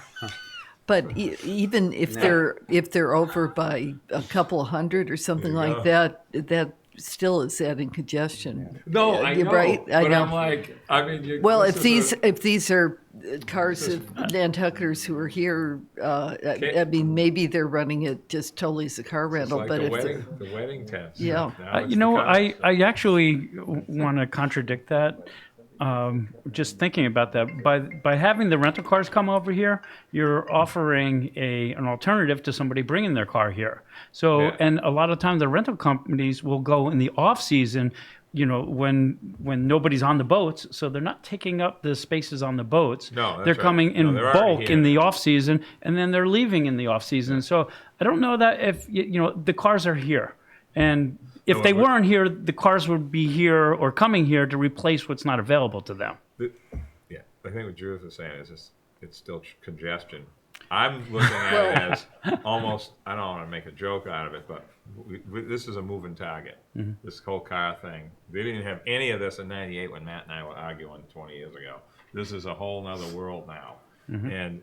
But even if they're over by a couple of hundred or something There you like go. that still is adding congestion. No, I You're know, right, I but know. I'm like, I mean, Well, this is if these are cars of Nantucketers who are here, I mean, maybe they're running it just totally as a car it's rental, like but if the wedding tents. Yeah. Now it's You the know, cars. I actually want to contradict that. Just thinking about that, by having the rental cars come over here, you're offering an alternative to somebody bringing their car here. So, Yeah. and a lot of times the rental companies will go in the off season, when nobody's on the boats, so they're not taking up the spaces on the boats. No, that's they're right. coming in No, they're already bulk here. in the off season, and then they're leaving in the off season. So I don't know that if the cars are here, and if No, they but- weren't here, the cars would be here or coming here to replace what's not available to them. Yeah, I think what Drew was saying is it's still congestion. I'm looking at it as almost, I don't want to make a joke out of it, but this is a moving target, this whole car thing. They didn't have any of this in '98 when Matt and I were arguing 20 years ago. This is a whole nother world now. And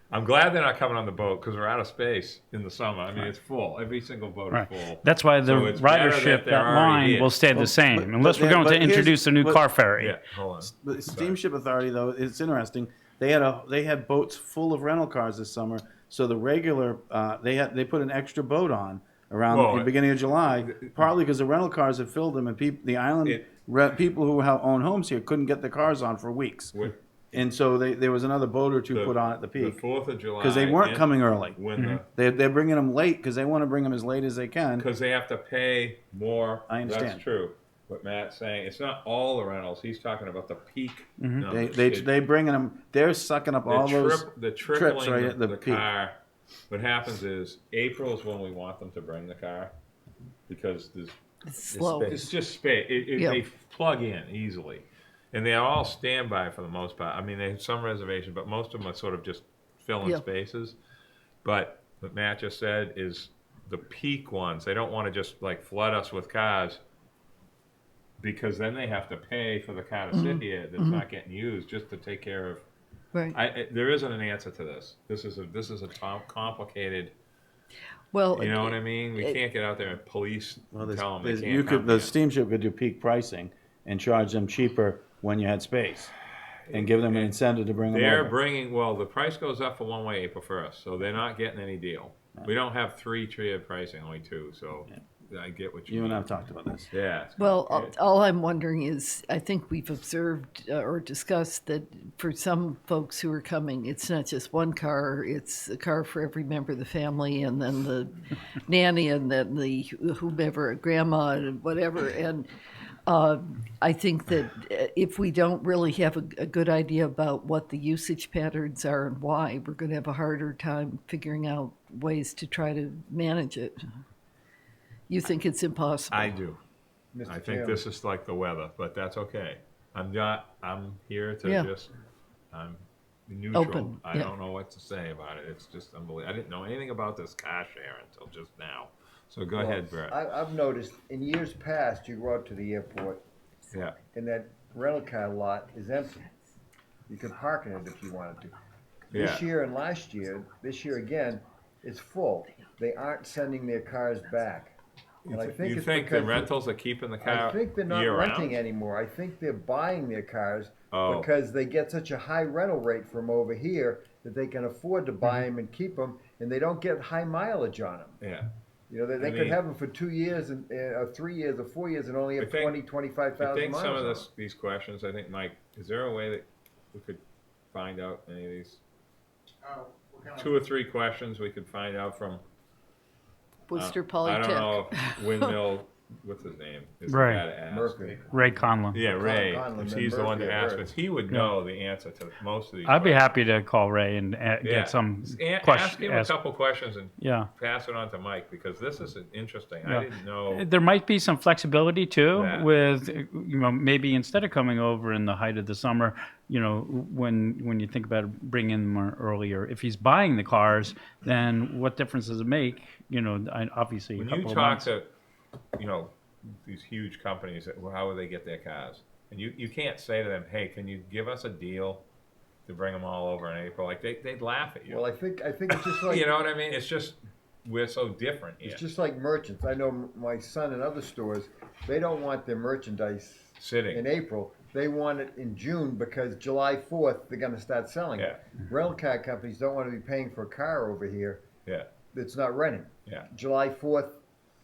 I'm glad they're not coming on the boat because we're out of space in the summer. I mean, it's full. Every single boat Right. is full. That's why the So it's better ridership, they're that already line here. will stay the same, unless we're going but to here's- introduce a new but- car ferry. Yeah, hold on. The Steamship Authority, though, it's interesting. They had boats full of rental cars this summer. So the regular they put an extra boat on around Well, the beginning of July, partly because the rental cars had filled them, and the island people who own homes here couldn't get the cars on for weeks. And so there was another boat or two put on at the The peak 4th of July. because they weren't and coming early. When They're bringing them late because they want to bring them as late as they can. because they have to pay more. I understand. That's true. What Matt's saying, it's not all the rentals. He's talking about the peak. They bringing them. They're sucking up all those the trips tripling right at the the peak. car. What happens is April is when we want them to bring the car because it's slow. it's just space. Yeah. They plug in easily, and they're all standby for the most part. I mean, they have some reservations, but most of them are sort of just filling Yeah. spaces. But what Matt just said is the peak ones. They don't want to just like flood us with cars because then they have to pay for the car to sit here that's not getting used just to take care of. Right. There isn't an answer to this. This is a complicated. Well, You know what I mean? We can't get out there and police tell them they can't the steamship could do peak pricing and charge them cheaper when you had space, and give them an incentive to bring them They're over. bringing, well, the price goes up for one way April 1st, so they're not getting any deal. We don't have 3 tiered pricing, only 2, so I get what you You mean. and I have talked about this. Yeah. it's well, complicated. all I'm wondering is, I think we've observed or discussed that for some folks who are coming, it's not just one car, it's a car for every member of the family, and then the nanny, and then the whomever, grandma, and whatever. And I think that if we don't really have a good idea about what the usage patterns are and why, we're going to have a harder time figuring out ways to try to manage it. You think it's impossible? I do. I think this is like the weather, but that's okay. I'm here to Yeah. I'm neutral. Open, I yeah. don't know what to say about it. It's just unbelievable. I didn't know anything about this car share until just now. So go ahead, Brett. I've noticed in years past, you go out to the airport Yeah. and that rental car lot is empty. You could park in it if you wanted to. This Yeah. year and this year again, it's full. They aren't sending their cars back. And I think You it's think the because rentals are keeping the car I think they're not year renting round? anymore. I think they're buying their cars Oh. because they get such a high rental rate from over here that they can afford to buy them and keep them, and they don't get high mileage on them. Yeah. You know, they I could mean- have them for 2 years and 3 years or 4 years and only I have think- 20, 25,000 I think miles some of on this, them. these questions, I think, Mike, is there a way that we could find out any of these? What kind of? 2 or 3 questions we could find out from, Worcester I don't Polytech. know, if Windmill, what's his name? Is the Ray. guy to ask. Murphy. Ray Conlon. Yeah, Ray, Conlon if and he's the one to Murphy at ask Earth. us, he would know the answer to most of these. I'd be questions. happy to call Ray and Yeah. get some Ask questions. him a couple questions and Yeah. pass it on to Mike, because this is interesting. Yeah. I didn't know. There might be some flexibility too That. with, maybe instead of coming over in the height of the summer, when you think about bringing them earlier, if he's buying the cars, then what difference does it make? Obviously When a you couple of talk months. to, these huge companies, how would they get their cars? And you can't say to them, hey, can you give us a deal to bring them all over in April? Like, they'd laugh at you. Well, I think it's just like You know what I mean? It's just, we're so different here. it's just like merchants. I know my son in other stores, they don't want their merchandise Sitting. in April. They want it in June because July 4th they're going to start selling it. Rental car companies don't want to be paying for a car over here Yeah, that's not renting. yeah, July 4th,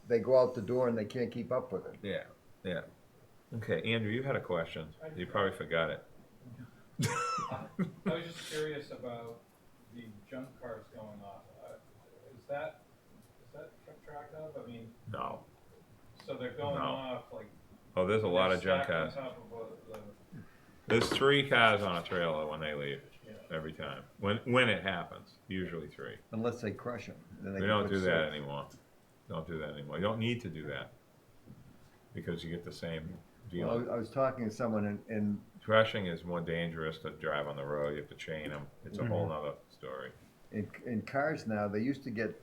they go out the door and they can't keep up with it. yeah, yeah. Okay, Andrew, you had a question. You probably forgot it. I was just curious about the junk cars going off. Is that kept track of? I mean, No. so they're going No. off like. Oh, there's a lot of junk they're cars. stacked on top of There's 3 cars on a trailer when they leave, Yeah. every time. When it happens, usually 3. Unless they crush them. Then they We can don't put do that 6. anymore. Don't do that anymore. You don't need to do that, because you get the same deal. Well, I was talking to someone and Crushing is more dangerous to drive on the road. You have to chain them. It's a whole nother story. in cars now, they used to get,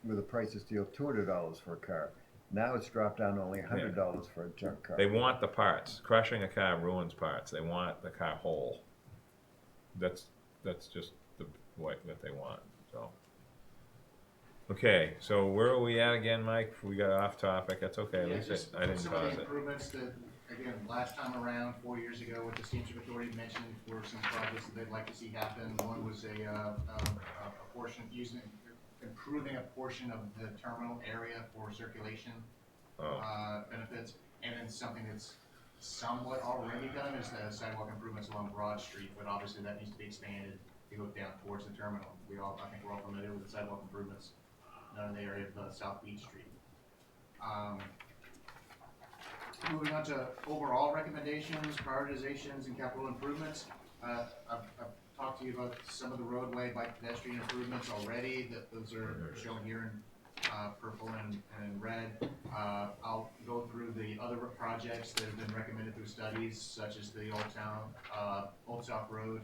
with the price of steel, $200 for a car. Now it's dropped down to only $100 for a junk car. They want the parts. Crushing a car ruins parts. They want the car whole. That's just the way that they want. So. Okay, so where are we at again, Mike? We got off topic. That's okay. At Yeah, least just I didn't some of cause the it. improvements that, again, last time around, 4 years ago, what the Steamship Authority mentioned were some projects that they'd like to see happen. One was a portion, improving a portion of the terminal area for circulation benefits. And then something that's somewhat already done is the sidewalk improvements along Broad Street, but obviously that needs to be expanded to go down towards the terminal. I think we're all familiar with the sidewalk improvements down in the area of South Beach Street. Moving on to overall recommendations, prioritizations, and capital improvements. I've talked to you about some of the roadway, bike pedestrian improvements already. Those are shown here in purple and red. I'll go through the other projects that have been recommended through studies, such as the Old South Road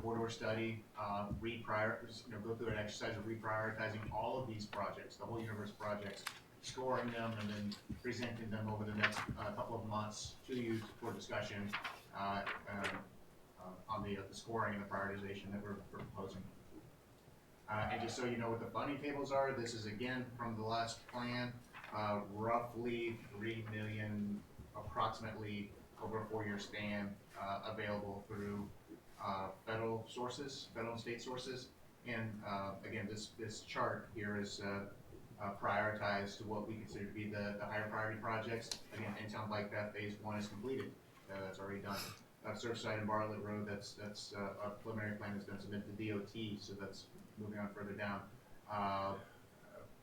corridor study. Go through an exercise of reprioritizing all of these projects, the whole universe of projects, scoring them, and then presenting them over the next couple of months to you for discussion on the scoring and the prioritization that we're proposing. And just so you know what the funding tables are, this is again from the last plan, roughly $3 million, approximately over a 4-year span, available through federal sources, federal and state sources. And again, this chart here is prioritized to what we consider to be the higher priority projects. Again, in-town bike path phase 1 is completed. That's already done. Surfside and Bartlett Road, that's a preliminary plan that's been submitted to DOT, so that's moving on further down.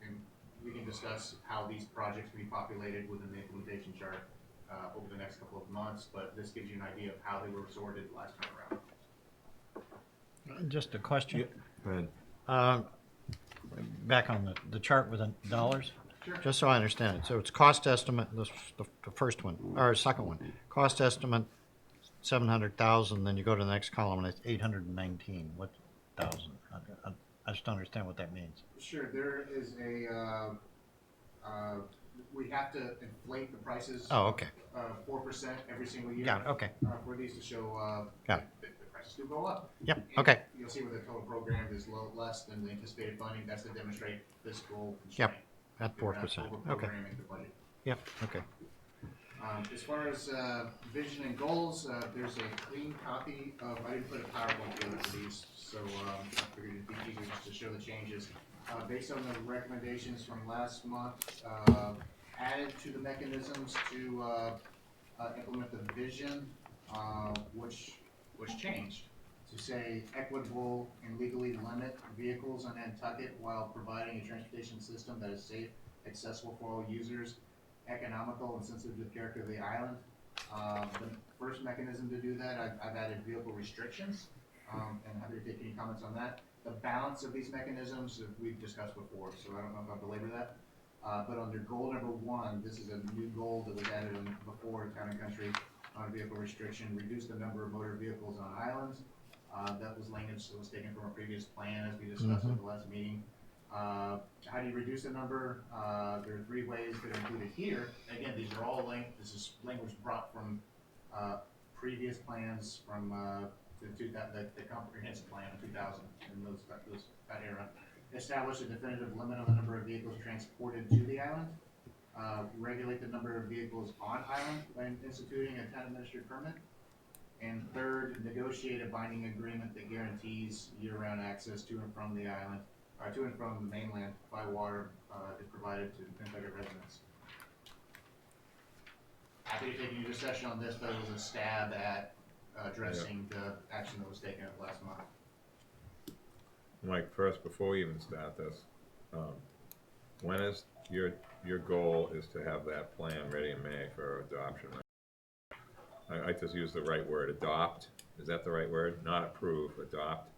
And we can discuss how these projects will be populated within the implementation chart over the next couple of months, but this gives you an idea of how they were sorted last time around. Just a question. Go ahead. Back on the chart with the dollars. Sure. Just so I understand it. So it's cost estimate, the first one, or second one. Cost estimate, 700,000, then you go to the next column and it's 819. What thousand? I just don't understand what that means. Sure, there is we have to inflate the prices. Oh, okay. 4% every single year. Got it, okay. For these to show Got it. the prices do go up. Yep, And okay. You'll see where the total program is less than the anticipated funding. That's to demonstrate fiscal constraint. Yep, At We're not 4%, okay. over-programming the budget. Yep, okay. As far as vision and goals, there's a clean copy of, I didn't put a PowerPoint together for these, so I figured it'd be easier just to show the changes. Based on the recommendations from last month, added to the mechanisms to implement the vision, which was changed to say equitable and legally limit vehicles on Nantucket while providing a transportation system that is safe, accessible for all users, economical and sensitive to the character of the island. The first mechanism to do that, I've added vehicle restrictions, and happy to take any comments on that. The balance of these mechanisms we've discussed before, so I don't know if I'll belabor that. But under goal number 1, this is a new goal that was added before Town and Country on vehicle restriction, reduce the number of motor vehicles on islands. That was language that was taken from a previous plan as we discussed at the last meeting. How do you reduce the number? There are 3 ways that are included here. Again, these are all this is language brought from previous plans from the comprehensive plan of 2000 and that era. Establish a definitive limit on the number of vehicles transported to the island. Regulate the number of vehicles on island by instituting a town administered permit. And third, negotiate a binding agreement that guarantees year-round access to and from the island, to and from the mainland by water is provided to Nantucket residents. Happy to take any discussion on this, but it was a stab at addressing the action that was taken last month. Mike, first, before we even start this, when is your goal is to have that plan ready in May for adoption? I just use the right word, adopt. Is that the right word? Not approve, adopt,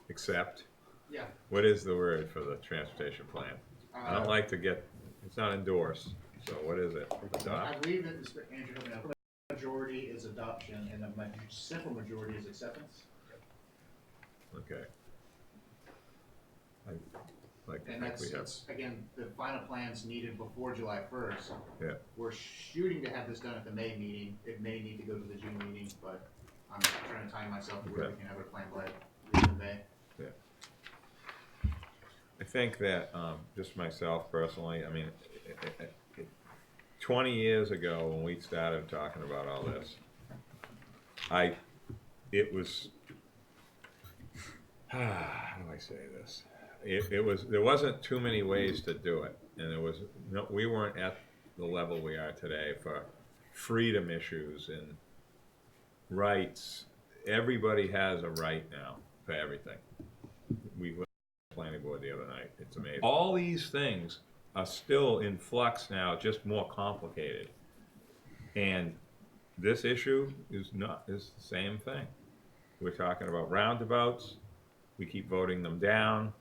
accept. Yeah. What is the word for the transportation plan? I don't like to get, it's not endorse. So what is it? Adopt? I believe that Andrew, the majority is adoption and the simple majority is acceptance. Okay. And that's again, the final plan's needed before July 1st. Yeah. We're shooting to have this done at the May meeting. It may need to go to the June meeting, but I'm trying to time myself to where we can have a plan by the May. Yeah. I think that, just myself personally, I mean, 20 years ago when we started talking about all this, it was, how do I say this? There wasn't too many ways to do it, and we weren't at the level we are today for freedom issues and rights. Everybody has a right now for everything. We went to the planning board the other night. It's amazing. All these things are still in flux now, just more complicated. And this issue is the same thing. We're talking about roundabouts. We keep voting them down,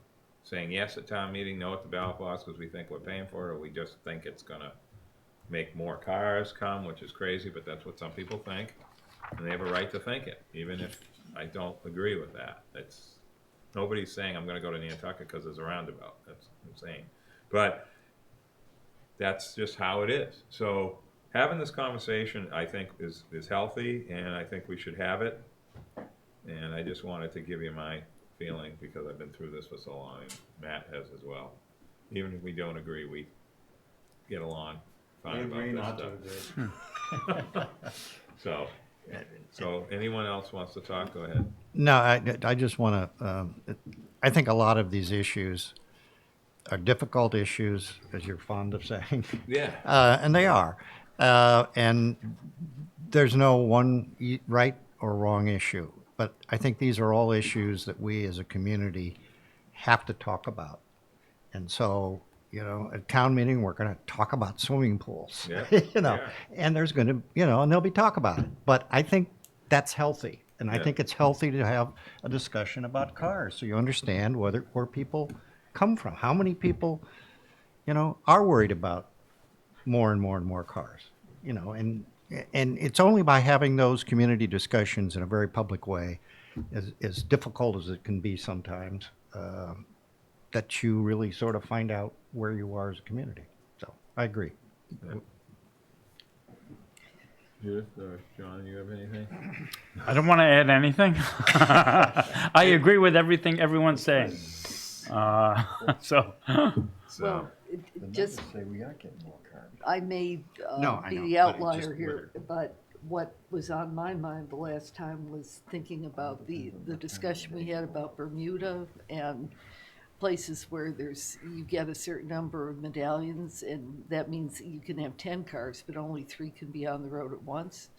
saying yes at town meeting, no at the ballot box because we think we're paying for it, or we just think it's gonna make more cars come, which is crazy, but that's what some people think. And they have a right to think it, even if I don't agree with that. Nobody's saying I'm gonna go to Nantucket because there's a roundabout. That's insane. But that's just how it is. So having this conversation, I think, is healthy, and I think we should have it. And I just wanted to give you my feeling because I've been through this for so long, and Matt has as well. Even if we don't agree, we get along fine about this stuff. So anyone else wants to talk, go ahead. No, I just want to, I think a lot of these issues are difficult issues, as you're fond of saying. Yeah. And they are. And there's no one right or wrong issue. But I think these are all issues that we as a community have to talk about. And so, at town meeting, we're going to talk about swimming pools, Yeah. and there's going to, and there'll be talk about it. But I think that's healthy. And I think it's healthy to have a discussion about cars so you understand where people come from. How many people, are worried about more and more and more cars, and it's only by having those community discussions in a very public way, as difficult as it can be sometimes, that you really sort of find out where you are as a community. So I agree. Yeah. Judith or John, you have anything? I don't want to add anything. I agree with everything everyone's saying. So. Well, The just, numbers say we are getting more cars. I may No, I be know, the but it outlier just here, but what was on my mind the last time was thinking about the discussion we had about Bermuda and places where you get a certain number of medallions, and that means that you can have 10 cars, but only 3 can be on the road at once,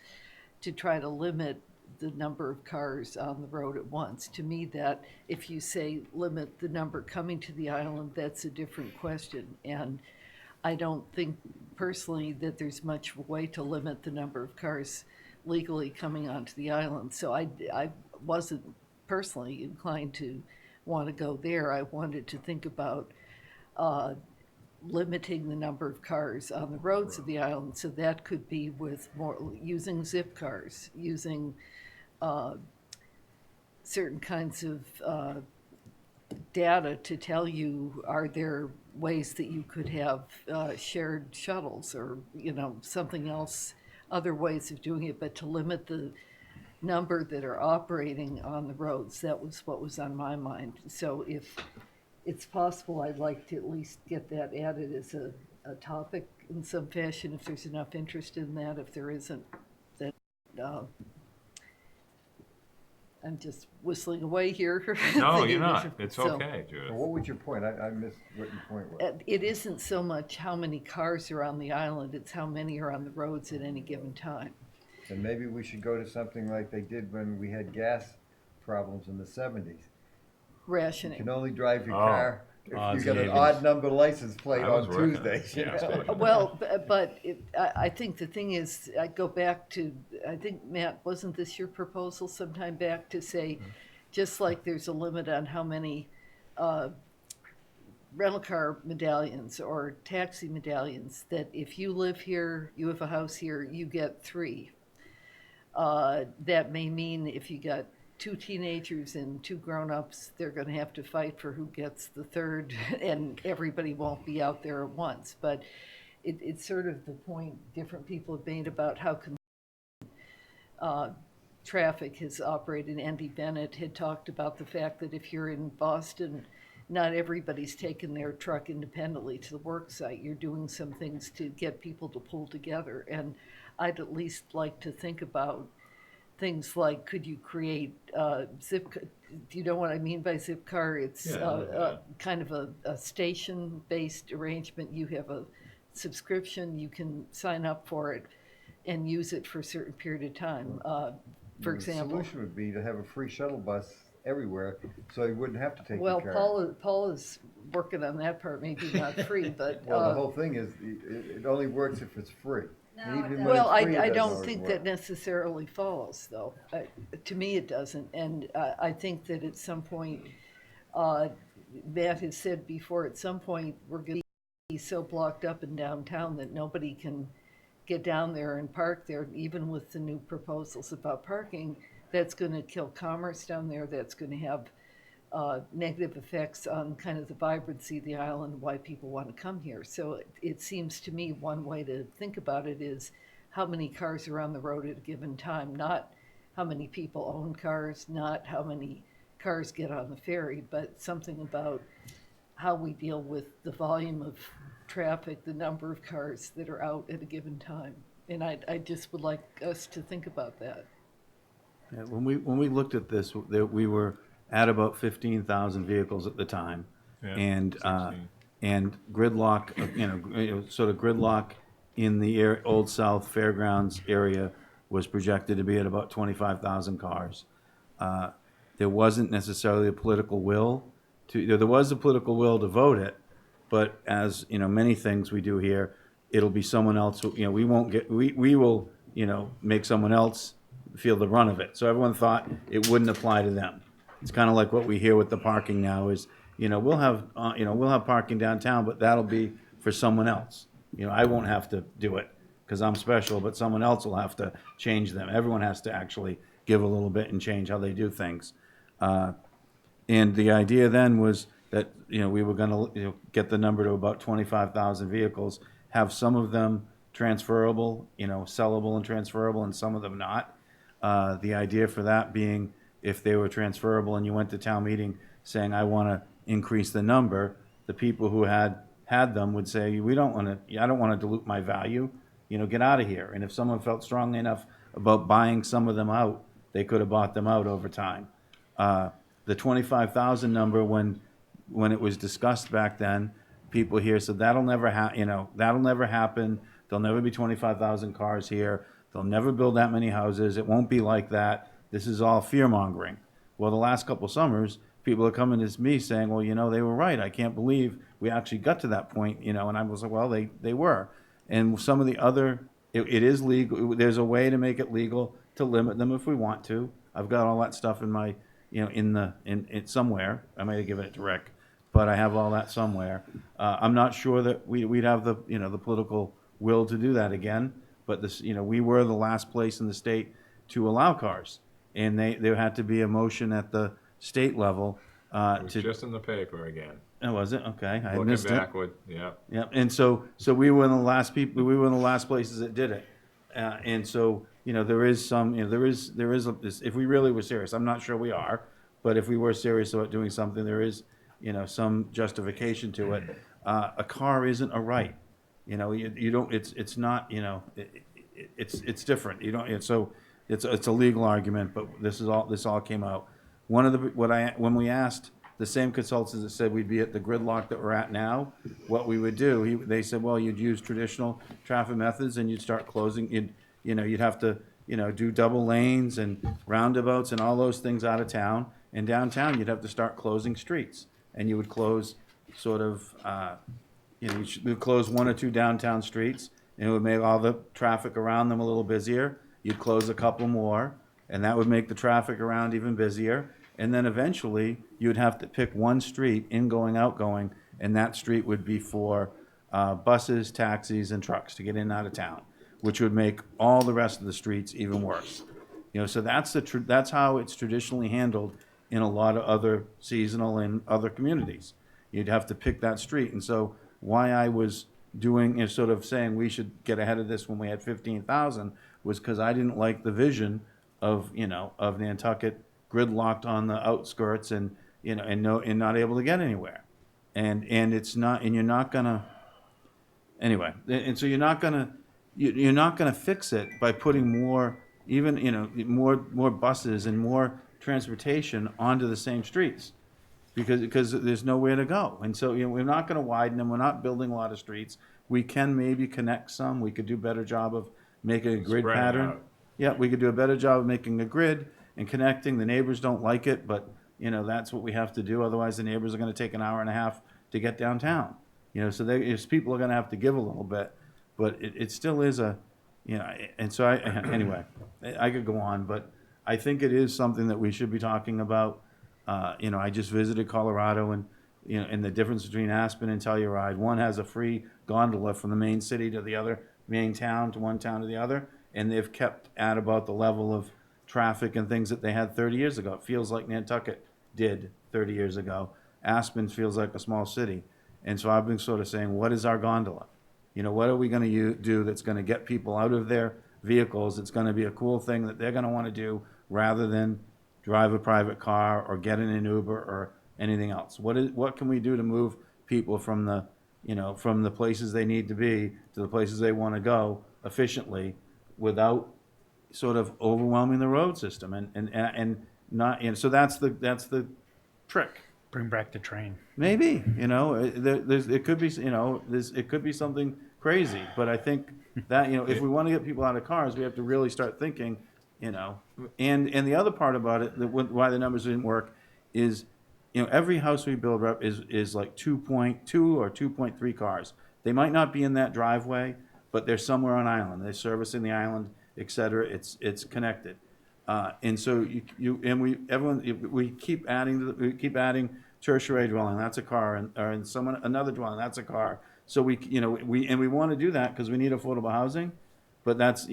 to try to limit the number of cars on the road at once. To me, that if you say limit the number coming to the island, that's a different question. And I don't think personally that there's much way to limit the number of cars legally coming onto the island. So I wasn't personally inclined to want to go there. I wanted to think about limiting the number of cars on the roads of the island. So that could be with using zip cars, using certain kinds of data to tell you, are there ways that you could have shared shuttles or, something else, other ways of doing it, but to limit the number that are operating on the roads. That was what was on my mind. So if it's possible, I'd like to at least get that added as a topic in some fashion, if there's enough interest in that. If there isn't, then I'm just whistling away here. No, you're not. It's So, okay, Judith. So what was your point? I missed what your point was. It isn't so much how many cars are on the island, it's how many are on the roads at any given time. And maybe we should go to something like they did when we had gas problems in the 70s. You Rationing. can only drive your Oh, car if odds you got and an evens. odd number license plate I was on working at Tuesdays. you gas know? station. Well, I think the thing is, I go back to, I think, Matt, wasn't this your proposal sometime back to say, just like there's a limit on how many rental car medallions or taxi medallions, that if you live here, you have a house here, you get 3. That may mean if you got 2 teenagers and 2 grown-ups, they're going to have to fight for who gets the 3rd, and everybody won't be out there at once. But it's sort of the point different people have made about how traffic has operated. Andy Bennett had talked about the fact that if you're in Boston, not everybody's taking their truck independently to the work site. You're doing some things to get people to pull together. And I'd at least like to think about things like, could you create do you know what I mean by zip car? It's Yeah. kind of a station-based arrangement. You have a subscription, you can sign up for it and use it for a certain period of time. For example. The solution would be to have a free shuttle bus everywhere, so you wouldn't have to take Well, your car. Paul is working on that part, maybe not free, but. Well, the whole thing is, it only works if it's free. And even when Well, it's free, it I doesn't don't always think work. that necessarily follows, though. To me, it doesn't. And I think that at some point, Matt has said before, at some point, we're going to be so blocked up in downtown that nobody can get down there and park there, even with the new proposals about parking. That's going to kill commerce down there. That's going to have negative effects on kind of the vibrancy of the island, why people want to come here. So it seems to me one way to think about it is how many cars are on the road at a given time, not how many people own cars, not how many cars get on the ferry, but something about how we deal with the volume of traffic, the number of cars that are out at a given time. And I just would like us to think about that. Yeah, when we looked at this, we were at about 15,000 vehicles at the time, Yeah, and 16. and gridlock, sort of gridlock in the Old South Fairgrounds area was projected to be at about 25,000 cars. There wasn't necessarily a political will there was a political will to vote it, but as many things we do here, it'll be someone else. We won't get. We will make someone else feel the brunt of it. So everyone thought it wouldn't apply to them. It's kind of like what we hear with the parking now is, we'll have parking downtown, but that'll be for someone else. I won't have to do it because I'm special, but someone else will have to change them. Everyone has to actually give a little bit and change how they do things. And the idea then was that, we were going to get the number to about 25,000 vehicles, have some of them transferable, sellable and transferable, and some of them not. The idea for that being, if they were transferable and you went to town meeting saying, I want to increase the number, the people who had had them would say, we don't want to, I don't want to dilute my value, get out of here. And if someone felt strongly enough about buying some of them out, they could have bought them out over time. The 25,000 number, when it was discussed back then, people here said that'll never that'll never happen. There'll never be 25,000 cars here. They'll never build that many houses. It won't be like that. This is all fear mongering. Well, the last couple summers, people are coming to me saying, well, they were right. I can't believe we actually got to that point, and I was like, well, they were. And some of the other, it is legal. There's a way to make it legal to limit them if we want to. I've got all that stuff in my, in somewhere. I might have given it to Rick, but I have all that somewhere. I'm not sure that we'd have the, the political will to do that again. But this, we were the last place in the state to allow cars, and there had to be a motion at the state level. It was just in the paper again. Oh, was it? Okay, I Looking missed it. backward, yeah. Yeah, and so we were the last people. We were the last places that did it, and so there is some. There is if we really were serious, I'm not sure we are, but if we were serious about doing something, there is some justification to it. A car isn't a right. You don't. It's not. It's different. You don't. So it's a legal argument, but this all came out. One of the when we asked the same consultants that said we'd be at the gridlock that we're at now, what we would do, they said, well, you'd use traditional traffic methods and you'd start closing. You'd have to do double lanes and roundabouts and all those things out of town. And downtown, you'd have to start closing streets, and you would close sort of. You'd close one or two downtown streets, and it would make all the traffic around them a little busier. You'd close a couple more, and that would make the traffic around even busier. And then eventually, you'd have to pick one street, ingoing, outgoing, and that street would be for buses, taxis, and trucks to get in and out of town, which would make all the rest of the streets even worse. So that's how it's traditionally handled in a lot of other seasonal and other communities. You'd have to pick that street, and so why I was doing sort of saying we should get ahead of this when we had 15,000 was because I didn't like the vision of of Nantucket gridlocked on the outskirts and not able to get anywhere, and you're not gonna anyway, and so you're not gonna fix it by putting more more buses and more transportation onto the same streets. Because there's nowhere to go. And so we're not going to widen them. We're not building a lot of streets. We can maybe connect some. We could do a better job of making a grid Spreading pattern. out. Yeah, we could do a better job of making a grid and connecting. The neighbors don't like it, but that's what we have to do. Otherwise, the neighbors are going to take an hour and a half to get downtown. So people are going to have to give a little bit, but it still is a, and so anyway, I could go on, but I think it is something that we should be talking about. I just visited Colorado, and and the difference between Aspen and Telluride. One has a free gondola from the main city to the other main town, to one town to the other, and they've kept at about the level of traffic and things that they had 30 years ago. It feels like Nantucket did 30 years ago. Aspen feels like a small city, and so I've been sort of saying, what is our gondola? What are we going to do that's going to get people out of their vehicles? It's going to be a cool thing that they're going to want to do rather than drive a private car or get in an Uber or anything else. What can we do to move people from the places they need to be to the places they want to go efficiently without sort of overwhelming the road system and not, so that's the trick. Bring back the train. Maybe, it could be, it could be something crazy, but I think that, if we want to get people out of cars, we have to really start thinking, and the other part about it, why the numbers didn't work is, every house we build up is like 2.2 or 2.3 cars. They might not be in that driveway, but they're somewhere on island. They're servicing the island, et cetera. It's connected. And so we keep adding tertiary dwelling. That's a car, and another dwelling. That's a car. So we want to do that because we need affordable housing, but that's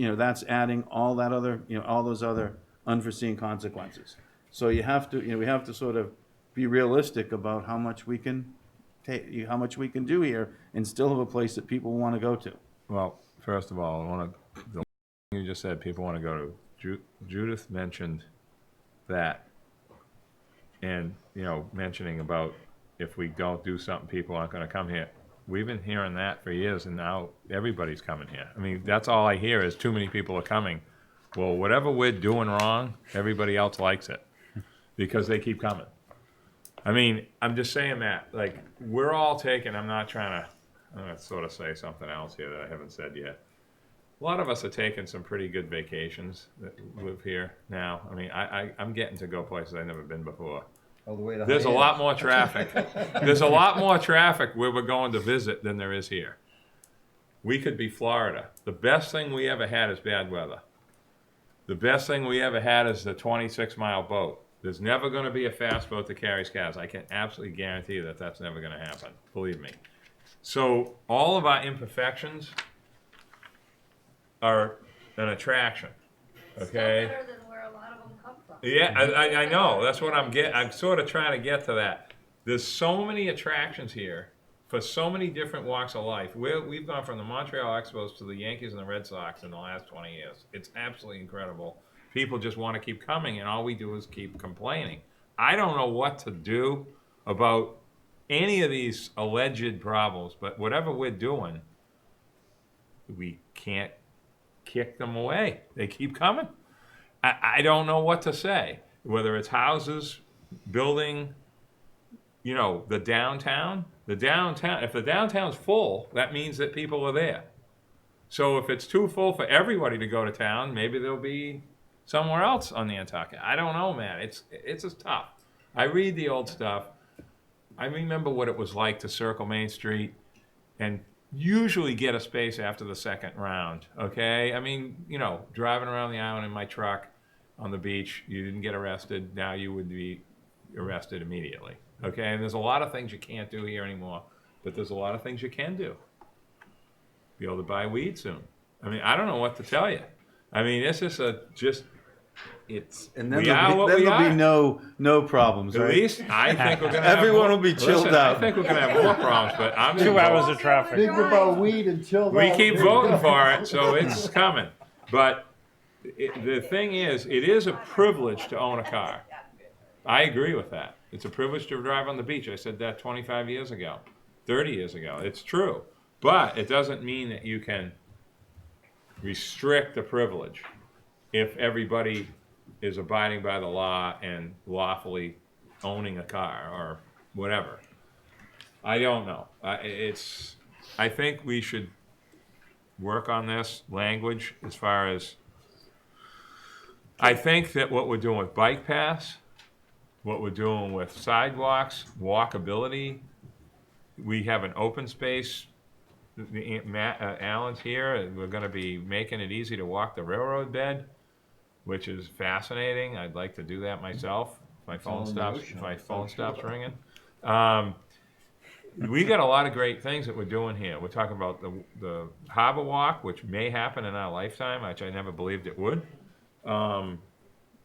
adding all that other all those other unforeseen consequences. So we have to sort of be realistic about how much we can do here and still have a place that people want to go to. Well, first of all, you just said people want to go to. Judith mentioned that, and mentioning about if we don't do something, people aren't going to come here. we've been hearing that for years, and now everybody's coming here. I mean, that's all I hear is too many people are coming. Well, whatever we're doing wrong, everybody else likes it because they keep coming. I mean, I'm just saying that, like, we're all taking, I'm gonna sort of say something else here that I haven't said yet. A lot of us are taking some pretty good vacations that live here now. I mean, I'm getting to go places I've never been before. All the way to There's a Hyannis. lot more traffic. There's a lot more traffic where we're going to visit than there is here. We could be Florida. The best thing we ever had is bad weather. The best thing we ever had is the 26-mile boat. There's never going to be a fast boat that carries cars. I can absolutely guarantee that that's never going to happen. Believe me. So all of our imperfections are an attraction. Okay? Better than where a lot of them come from. Yeah, I know. That's what I'm sort of trying to get to that. There's so many attractions here for so many different walks of life. We've gone from the Montreal Expos to the Yankees and the Red Sox in the last 20 years. It's absolutely incredible. People just want to keep coming, and all we do is keep complaining. I don't know what to do about any of these alleged problems, but whatever we're doing, we can't kick them away. They keep coming. I don't know what to say. Whether it's houses, building, the downtown. If the downtown's full, that means that people are there. So if it's too full for everybody to go to town, maybe there'll be somewhere else on Nantucket. I don't know, man. It's just tough. I read the old stuff. I remember what it was like to circle Main Street and usually get a space after the second round, okay? I mean, driving around the island in my truck on the beach, you didn't get arrested. Now you would be arrested immediately, okay? And there's a lot of things you can't do here anymore, but there's a lot of things you can do. Be able to buy weed soon. I mean, I don't know what to tell you. I mean, it's just And then we there'll are be, what then we there'll are. be no problems, At right? least I think we're gonna have Everyone more, will be chilled listen, out. I think we're gonna have more problems, but I'm 2 hours of traffic. Think about weed and chill We out. keep There you voting go. for it, so it's coming. But the thing is, it is a privilege to own a car. I agree with that. It's a privilege to drive on the beach. I said that 25 years ago, 30 years ago. It's true. But it doesn't mean that you can restrict the privilege if everybody is abiding by the law and lawfully owning a car or whatever. I don't know. I think we should work on this language as far as, I think that what we're doing with bike paths, what we're doing with sidewalks, walkability, we have an open space. Alan's here, and we're going to be making it easy to walk the railroad bed, which is fascinating. I'd like to do that myself. If my phone stops ringing. We got a lot of great things that we're doing here. We're talking about the Harbor Walk, which may happen in our lifetime, which I never believed it would. I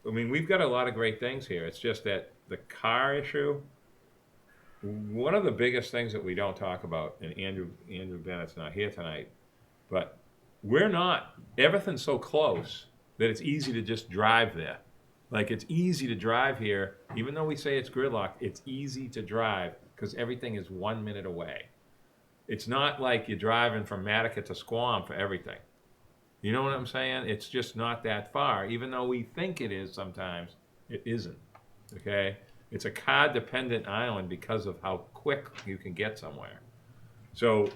mean, we've got a lot of great things here. It's just that the car issue, one of the biggest things that we don't talk about, and Andrew Bennett's not here tonight, but everything's so close that it's easy to just drive there. Like, it's easy to drive here, even though we say it's gridlocked, it's easy to drive because everything is 1 minute away. It's not like you're driving from Nantucket to Squam for everything. You know what I'm saying? It's just not that far. Even though we think it is sometimes, it isn't, okay? It's a car-dependent island because of how quick you can get somewhere. So,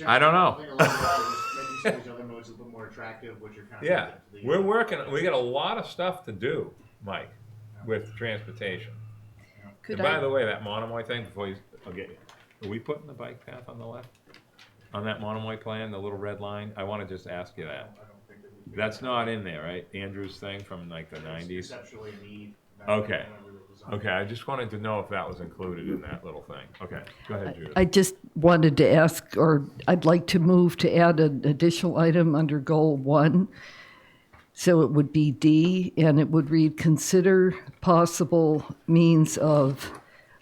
I don't know. I think a lot of that is making some of these other modes a little more attractive, which are kind of. Yeah, we're working, we got a lot of stuff to do, Mike, with transportation. And by the way, that Monomoy thing, I'll get you. Are we putting the bike path on the left? On that Monomoy plan, the little red line? I want to just ask you that. That's not in there, right? Andrew's thing from like the 90s? Conceptually need. Okay. Okay, I just wanted to know if that was included in that little thing. Okay, go ahead, Judith. I just wanted to ask, or I'd like to move to add an additional item under Goal 1. So it would be D, and it would read, consider possible means of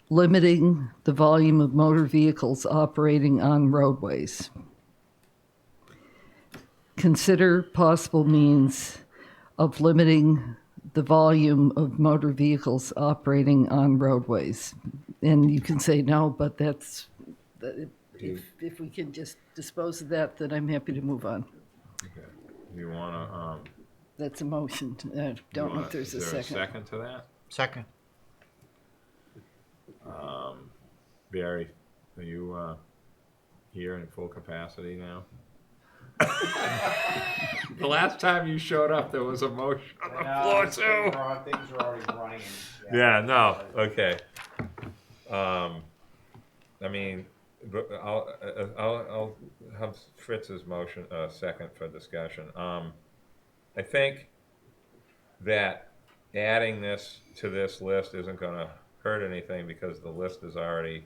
limiting the volume of motor vehicles operating on roadways. Consider possible means of limiting the volume of motor vehicles operating on roadways. and you can say no, but that's, if we can just dispose of that, then I'm happy to move on. Okay. Do you wanna, That's a motion. Don't know if there's a is there second. a second to that? Second. Barry, are you, here in full capacity now? The last time you showed up, there was a motion on the floor too. Things are already running. Yeah, no, okay. I mean, but I'll have Fritz's motion, second for discussion. I think that adding this to this list isn't gonna hurt anything because the list is already,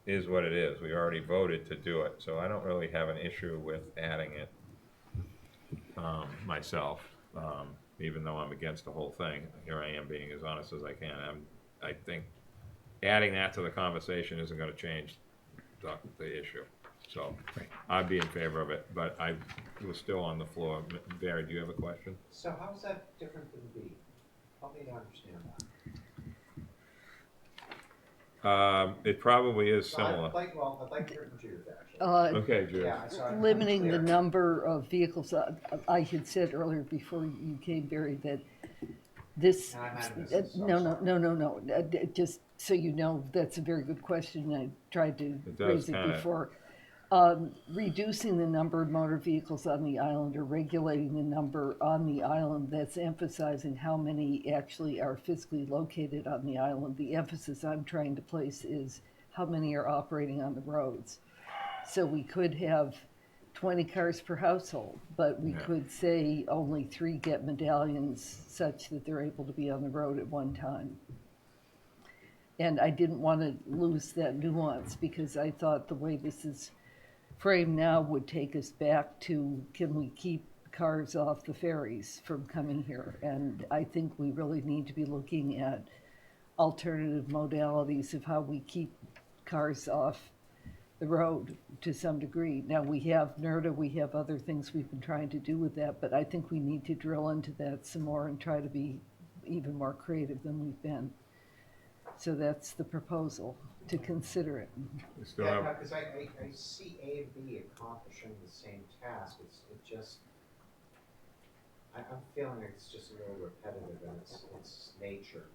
is what it is. We already voted to do it, so I don't really have an issue with adding it, myself. Even though I'm against the whole thing, here I am being as honest as I can. I think adding that to the conversation isn't gonna change the issue. So I'd be in favor of it, but I was still on the floor. Barry, do you have a question? So how is that different than B? Help me to understand that. It probably is similar. I'd like to hear from Judith, actually. Okay, Judith. Yeah, so I'm Limiting the clear. number of vehicles, I had said earlier before you came, Barry, that this, And I might have missed this, so I'm no, just so you know, that's a very good question. I tried to It does raise it kinda- before. Reducing the number of motor vehicles on the island or regulating the number on the island, that's emphasizing how many actually are physically located on the island. The emphasis I'm trying to place is how many are operating on the roads. So we could have 20 cars per household, but we Yeah. could say only 3 get medallions such that they're able to be on the road at one time. And I didn't want to lose that nuance because I thought the way this is framed now would take us back to, can we keep cars off the ferries from coming here? And I think we really need to be looking at alternative modalities of how we keep cars off the road to some degree. Now, we have NERDA, we have other things we've been trying to do with that, but I think we need to drill into that some more and try to be even more creative than we've been. So that's the proposal, to consider it. We still Yeah, have, because I see A and B accomplishing the same task, I'm feeling like it's just a little repetitive in its nature.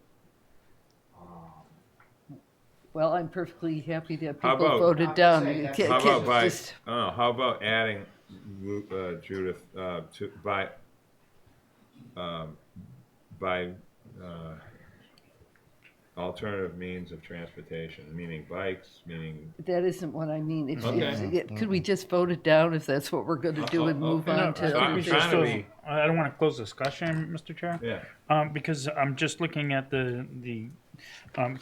Well, I'm perfectly happy to have How people about- voted I'm down. saying You that's- can't- how about by, just- how about adding, Judith, by alternative means of transportation, meaning bikes, meaning. That isn't what I mean. Okay. Could we just vote it down if that's what we're gonna do and move Okay. on No, to? I'm other trying to things? be- I don't want to close discussion, Mr. Chair. Yeah. Because I'm just looking at the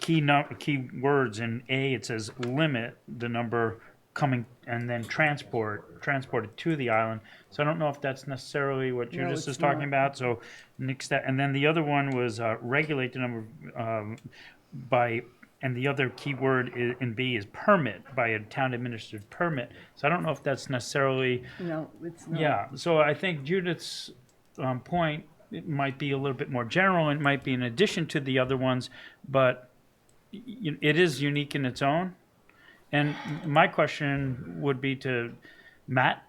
key words in A. It says limit the number coming and then transported to the island. So I don't know if that's necessarily what No, Judith it's is talking not. about. So next step, and then the other one was regulate the number by. And the other key word in B is permit, by a town administered permit. So I don't know if that's necessarily. No, it's not. Yeah, so I think Judith's point, it might be a little bit more general, it might be in addition to the other ones, but it is unique in its own. And my question would be to Matt,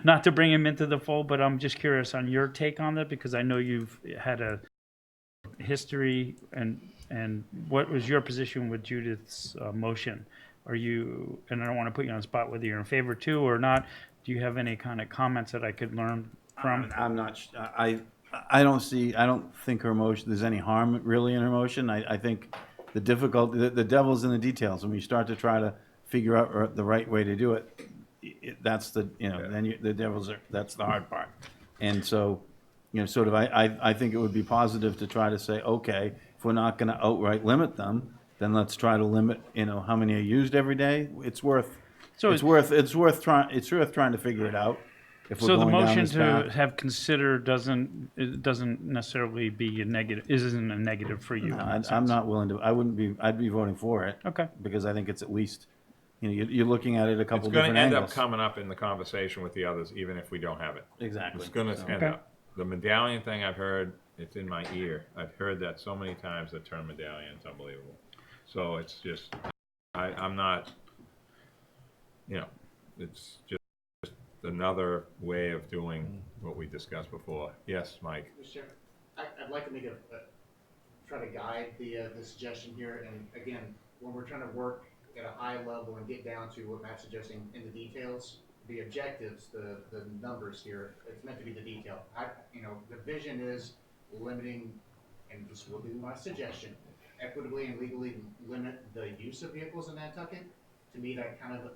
not to bring him into the fold, but I'm just curious on your take on that, because I know you've had a history, and what was your position with Judith's motion? Are you, and I don't want to put you on the spot whether you're in favor too or not, do you have any kind of comments that I could learn from? I'm not, I don't think her motion, there's any harm really in her motion. I think the devil's in the details. When you start to try to figure out the right way to do it, that's the, then that's the hard part. And so, sort of, I think it would be positive to try to say, okay, if we're not gonna outright limit them, then let's try to limit, how many are used every day. It's worth trying to figure it out. If we're So the going down motion this to path. have considered doesn't necessarily be a negative, isn't a negative for you in that I'm sense. not willing to, I'd be voting for it. Okay. Because I think it's at least, you're looking at it a couple It's gonna different end angles. up coming up in the conversation with the others, even if we don't have it. Exactly. It's gonna So- end up. The medallion thing I've heard it's in my ear. I've heard that so many times, the term medallion, it's unbelievable. So it's just, I'm not, you know, it's just another way of doing what we discussed before. Yes, Mike? Mr. Chairman, I'd like to make try to guide the suggestion here, and again, when we're trying to work at a high level and get down to what Matt's suggesting in the details, the objectives, the numbers here, it's meant to be the detail. The vision is limiting, and this will be my suggestion, equitably and legally limit the use of vehicles in Nantucket. To me, that kind of,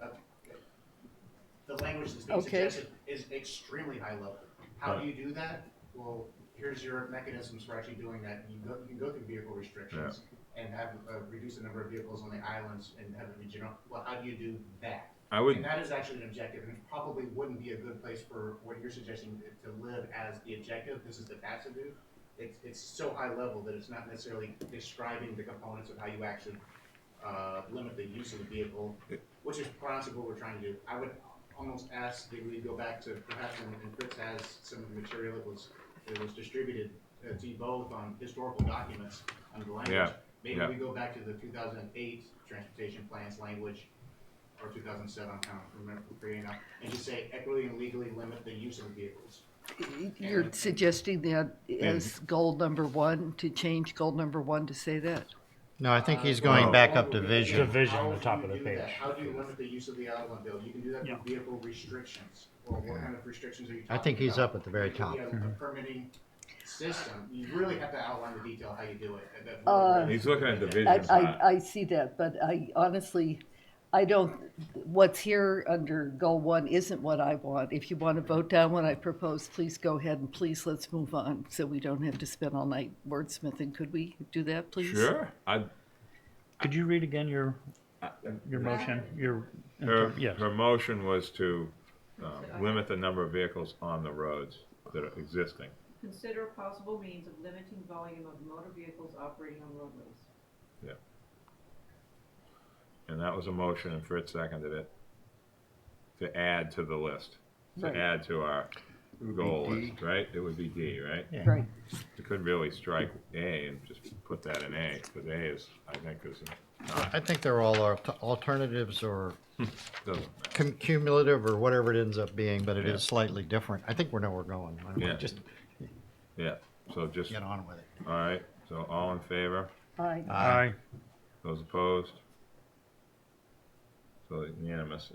the language that's being suggested is extremely high level. How do you do that? Well, here's your mechanisms for actually doing that. You can go through vehicle restrictions and have reduce the number of vehicles on the islands and have it be general. Well, how do you do that? And that is actually an objective, and it probably wouldn't be a good place for what you're suggesting to live as the objective. This is the task to do. It's so high level that it's not necessarily describing the components of how you actually limit the use of the vehicle, which is honestly what we're trying to do. I would almost ask that we go back to perhaps, and Fritz has some of the material that was distributed to you both on historical documents on the language. Maybe we go back to the 2008 transportation plans language, or 2007, I'm kind of forgetting now, and just say equitably and legally limit the use of vehicles. You're suggesting that as goal number 1, to change goal number 1 to say that? No, I think he's going back up to vision. Division on the top of the page. How do you limit the use of the automobile? You can do that through vehicle restrictions. Well, what kind of restrictions are you talking about? I think he's up at the very top. A permitting system. You really have to outline the detail how you do it. He's looking at division. I see that, but I honestly, I don't, what's here under goal 1 isn't what I want. If you want to vote down what I propose, please go ahead, and please let's move on so we don't have to spend all night wordsmithing. Could we do that, please? Sure. Could you read again your motion? Her motion was to limit the number of vehicles on the roads that are existing. Consider possible means of limiting volume of motor vehicles operating on roadways. Yeah. And that was a motion, and Fritz seconded it, to add to the list, to add to our goal list, right? It would be D, right? Yeah. Right. You could really strike A and just put that in A, because A is, I think, is not. I think they're all alternatives or Doesn't cumulative or whatever it ends up being, but it is slightly different. I think we know where we're going. Just so just get on with it. All right, so all in favor? Aye. Aye. Those opposed? So unanimous.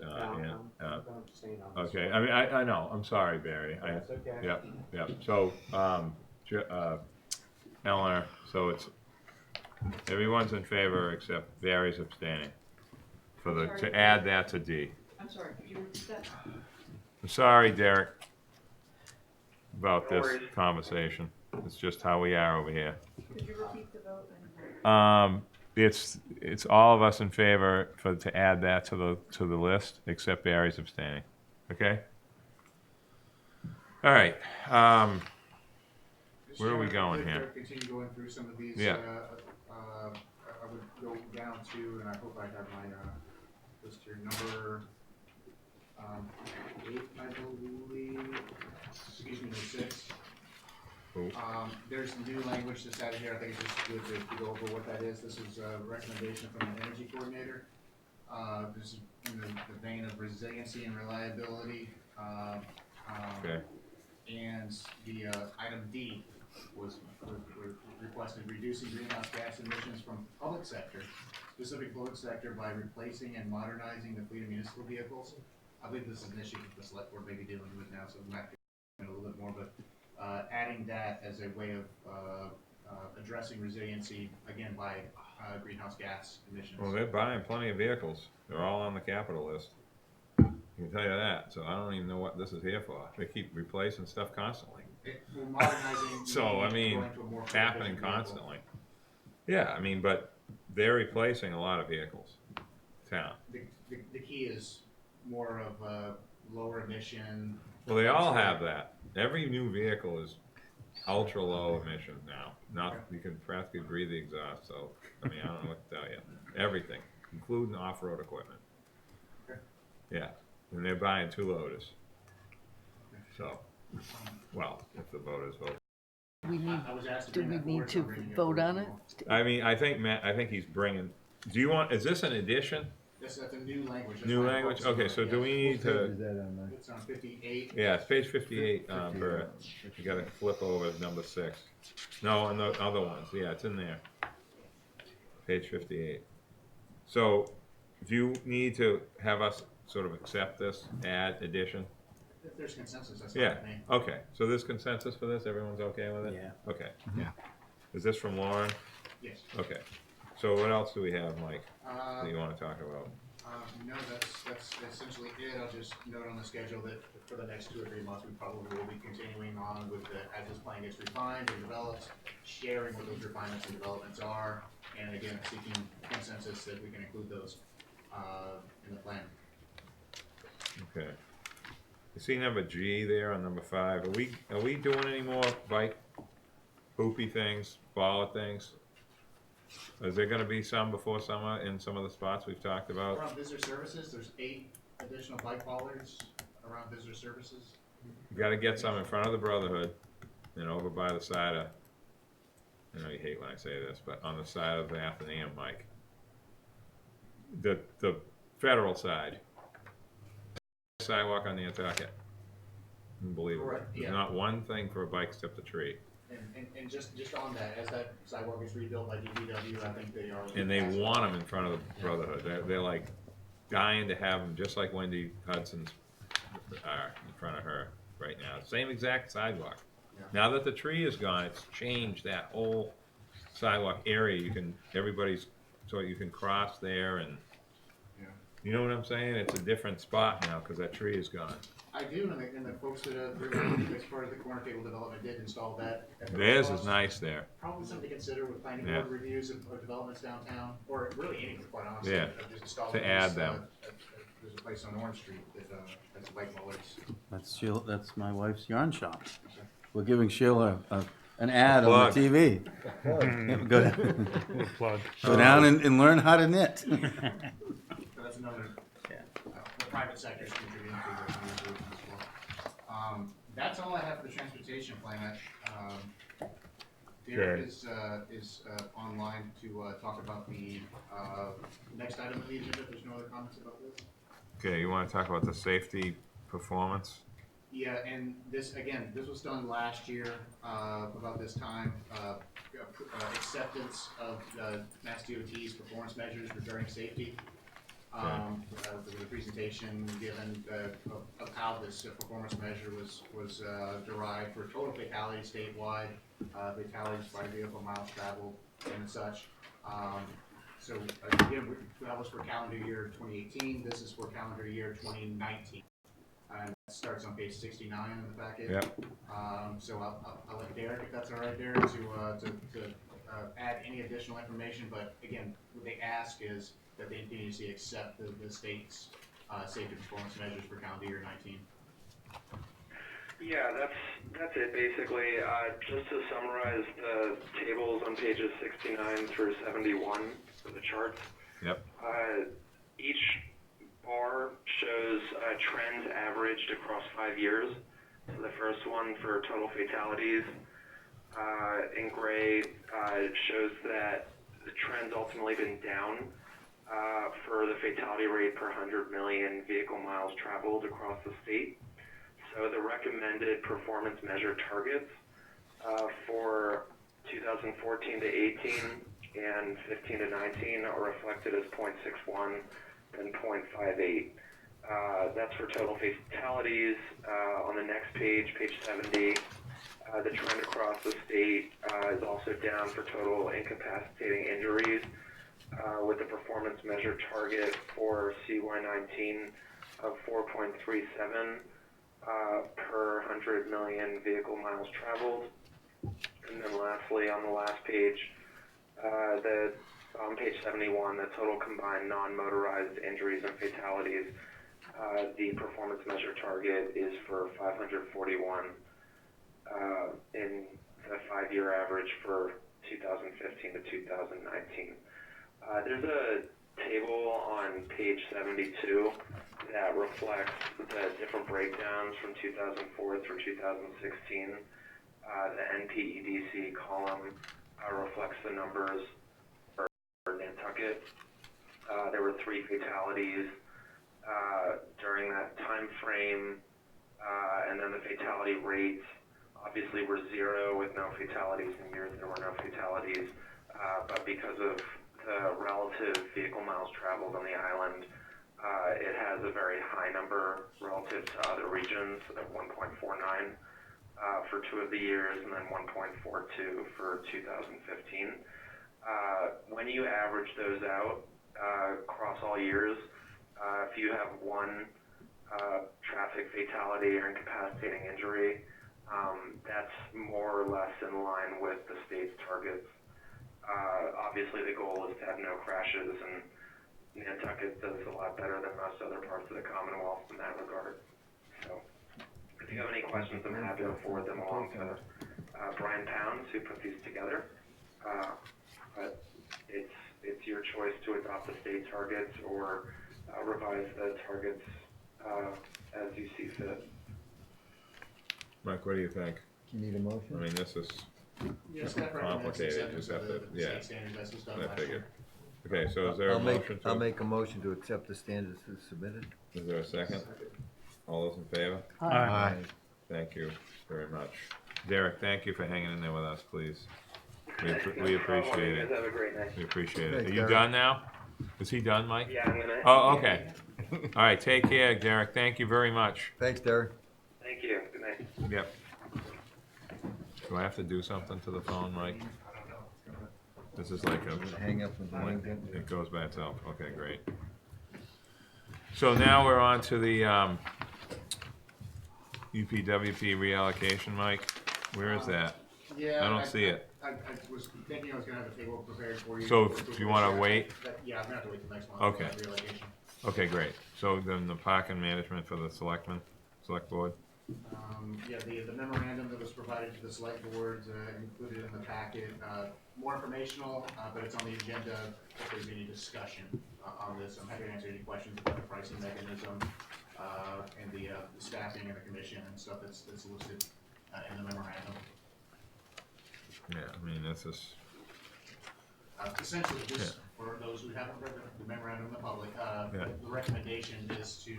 Okay, I mean, I know, I'm sorry, Barry. That's okay. Yep. So, Eleanor, so it's, everyone's in favor except Barry's abstaining to add that to D. I'm sorry, could you repeat that? I'm sorry, Derek, about No this worries. conversation. It's just how we are over here. Could you repeat the vote? It's all of us in favor to add that to the list, except Barry's abstaining. Okay? All right. Where are we going here? Continue going through some of these. Yeah. I would go down to, and I hope I have my list here, number 8, I believe. Excuse me, number 6. There's new language that's added here. I think it's just good to go over what that is. This is a recommendation from the energy coordinator. This is in the vein of resiliency and reliability. Okay. And the item D was requested reducing greenhouse gas emissions from public sector, specific public sector, by replacing and modernizing the fleet of municipal vehicles. I believe this is an issue that the select board may be dealing with now, so Matt can a little bit more, but adding that as a way of addressing resiliency, again, by greenhouse gas emissions. Well, they're buying plenty of vehicles. They're all on the capital list. I can tell you that. So I don't even know what this is here for. They keep replacing stuff constantly. We're modernizing. So, I mean, it's happening constantly. Yeah, I mean, but they're replacing a lot of vehicles. Town. The key is more of a lower emission. Well, they all have that. Every new vehicle is ultra low emission now. You can practically breathe the exhaust. So, I mean, I don't know what to tell you. Everything, including off-road equipment. Yeah, and they're buying 2 loaders. So, well, if the voters vote. we need, I was asked to do bring we that need forward, so to I'm bringing it vote forward on it? tomorrow. I mean, I think Matt, I think he's bringing, do you want, is this an addition? That's a new language. That's New why I'm language? focusing Okay, on so it, do yes. we need What page to, is that on there? It's on 58. yeah, it's page 58, Bert. You gotta flip over to number 6. No, on the other ones, yeah, it's in there. Page 58. So, do you need to have us sort of accept this, add, addition? If there's consensus, that's Yeah, fine with me. okay, so there's consensus for this, everyone's okay with it? Yeah. Okay. Yeah. Is this from Lauren? Yes. Okay, so what else do we have, Mike, Uh, that you wanna talk about? No, that's essentially it. I'll just note on the schedule that for the next 2 or 3 months, we probably will be continuing on with as this plan gets refined and developed, sharing what those refinements and developments are, and again, seeking consensus that we can include those in the plan. Okay. You see number G there on number 5, are we doing any more bike poopy things, baller things? Is there gonna be some before summer in some of the spots we've talked about? Around visitor services, there's 8 additional bike bollards around visitor services. You gotta get some in front of the Brotherhood and over by the side of, I know you hate when I say this, but on the side of the Athenaeum, Mike. The federal side. Sidewalk on the Nantucket. Unbelievable. Correct, There's yeah. not one thing for a bike except a tree. And just on that, as that sidewalk is rebuilt by DPW, I think they are. And they want them in front of the Brotherhood. They're like dying to have them, just like Wendy Hudson's are in front of her right now. Same exact sidewalk. Yeah. Now that the tree is gone, it's changed that whole sidewalk area. Everybody's, so you can cross there and, Yeah. you know what I'm saying? It's a different spot now because that tree is gone. I do, and the folks that, as part of the corner table development did install that. at no Theirs cost. is nice there. Probably something to consider with planning Yeah. board reviews of developments downtown, or really anything, quite honestly. Yeah, of just installing to add these, them. There's a place on Orange Street that, has bike bollards. That's Sheila, that's my wife's yarn shop. We're giving Sheila an ad on plug. the TV. Yeah, go, Plug. go down and learn how to knit. So that's another, the private sector's contributing to the solution as well. That's all I have for the transportation plan. Derek is online to talk about the next item of the agenda. If there's no other comments about this. Okay, you wanna talk about the safety performance? Yeah, and this, again, this was done last year, about this time, acceptance of Mass DOT's performance measures regarding safety. There was a presentation given of how this performance measure was derived for total fatalities statewide, fatalities by vehicle miles traveled and such. So again, that was for calendar year 2018, this is for calendar year 2019. And that starts on page 69 in the packet. Yep. So I'll let Derek, if that's all right, Derek, to add any additional information. But again, what they ask is that the NPDC accept the state's safety performance measures for calendar year 19. Yeah, that's it basically. Just to summarize the tables on pages 69 through 71 for the charts. Yep. Each bar shows trends averaged across 5 years. So the first one for total fatalities in gray shows that the trend's ultimately been down for the fatality rate per 100 million vehicle miles traveled across the state. So the recommended performance measure targets for 2014 to 18 and 15 to 19 are reflected as 0.61 and 0.58. That's for total fatalities. On the next page, page 70, the trend across the state is also down for total incapacitating injuries, with the performance measure target for CY19 of 4.37 per 100 million vehicle miles traveled. And then lastly, on the last page, on page 71, the total combined non-motorized injuries and fatalities, the performance measure target is for 541 in the 5-year average for 2015 to 2019. There's a table on page 72 that reflects the different breakdowns from 2004 through 2016 The NPEDC column reflects the numbers for Nantucket. There were 3 fatalities during that time frame, and then the fatality rates obviously were 0 with no fatalities in years there were no fatalities, but because of the relative vehicle miles traveled on the island, it has a very high number relative to other regions at 1.49 for 2 of the years, and then 1.42 for 2015. When you average those out across all years, if you have 1 traffic fatality or incapacitating injury, that's more or less in line with the state's targets. Obviously, the goal is to have no crashes, and Nantucket does a lot better than most other parts of the Commonwealth in that regard. So, if you have any questions, I'm happy to forward them along to Brian Pounds, who put these together. But it's your choice to adopt the state targets or revise the targets as you see fit. Mike, what do you think? You need a motion? I mean, this is Yeah, staff recommends complicated, acceptance just have to, of the yeah, state standards as was done I last year. figured. Okay, so is there a motion I'll to, make a motion to accept the standards as submitted. is there a second? All those in favor? Aye. Thank you very much. Derek, thank you for hanging in there with us, please. We No appreciate problem. You it. guys have a great night. We appreciate it. Thanks, Are you Derek. done now? Is he done, Mike? Yeah, I'm gonna. Oh, okay. All right, take care, Derek. Thank you very much. Thanks, Derek. Thank you. Good night. Yep. Do I have to do something to the phone, Mike? This is like a, Hang up with the link in. it goes by itself. Okay, great. So now we're on to the UPWP reallocation, Mike. Where is that? Yeah. I don't see it. I was thinking I was gonna have a table prepared for you. So if you wanna wait? Yeah, I'm gonna have to wait till next month. Okay. For that relocation. Okay, great. So then the parking management for the selectmen, select board? Yeah, the memorandum that was provided to the select board, included in the packet, more informational, but it's on the agenda if there's any discussion on this. I'm happy to answer any questions about the pricing mechanism, and the staffing and the commission and stuff that's listed in the memorandum. Yeah, I mean, this is, Essentially, this, for those who haven't read the memorandum in the public, the recommendation is to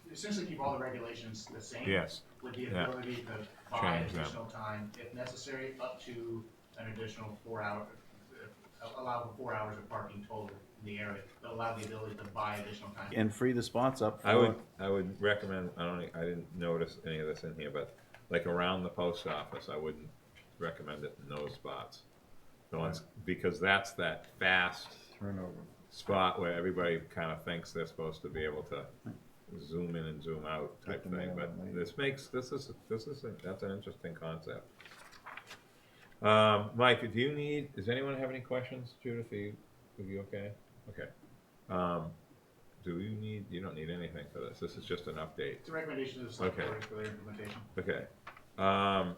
essentially keep all the regulations the same. yes, With the yeah. ability to buy Change them. additional time, if necessary, up to an additional 4 hour, allow for 4 hours of parking total in the area, but allow the ability to buy additional time. And free the spots up for. I would recommend, I didn't notice any of this in here, but like around the post office, I wouldn't recommend it in those spots. The ones, because that's that fast Turnover. spot where everybody kind of thinks they're supposed to be able to zoom in and zoom out type Get the thing, mail but out, that's an interesting concept. Mike, does anyone have any questions? Judith, are you okay? Okay. You don't need anything for this. This is just an update. It's a recommendation to the select Okay. board for their implementation. Okay. All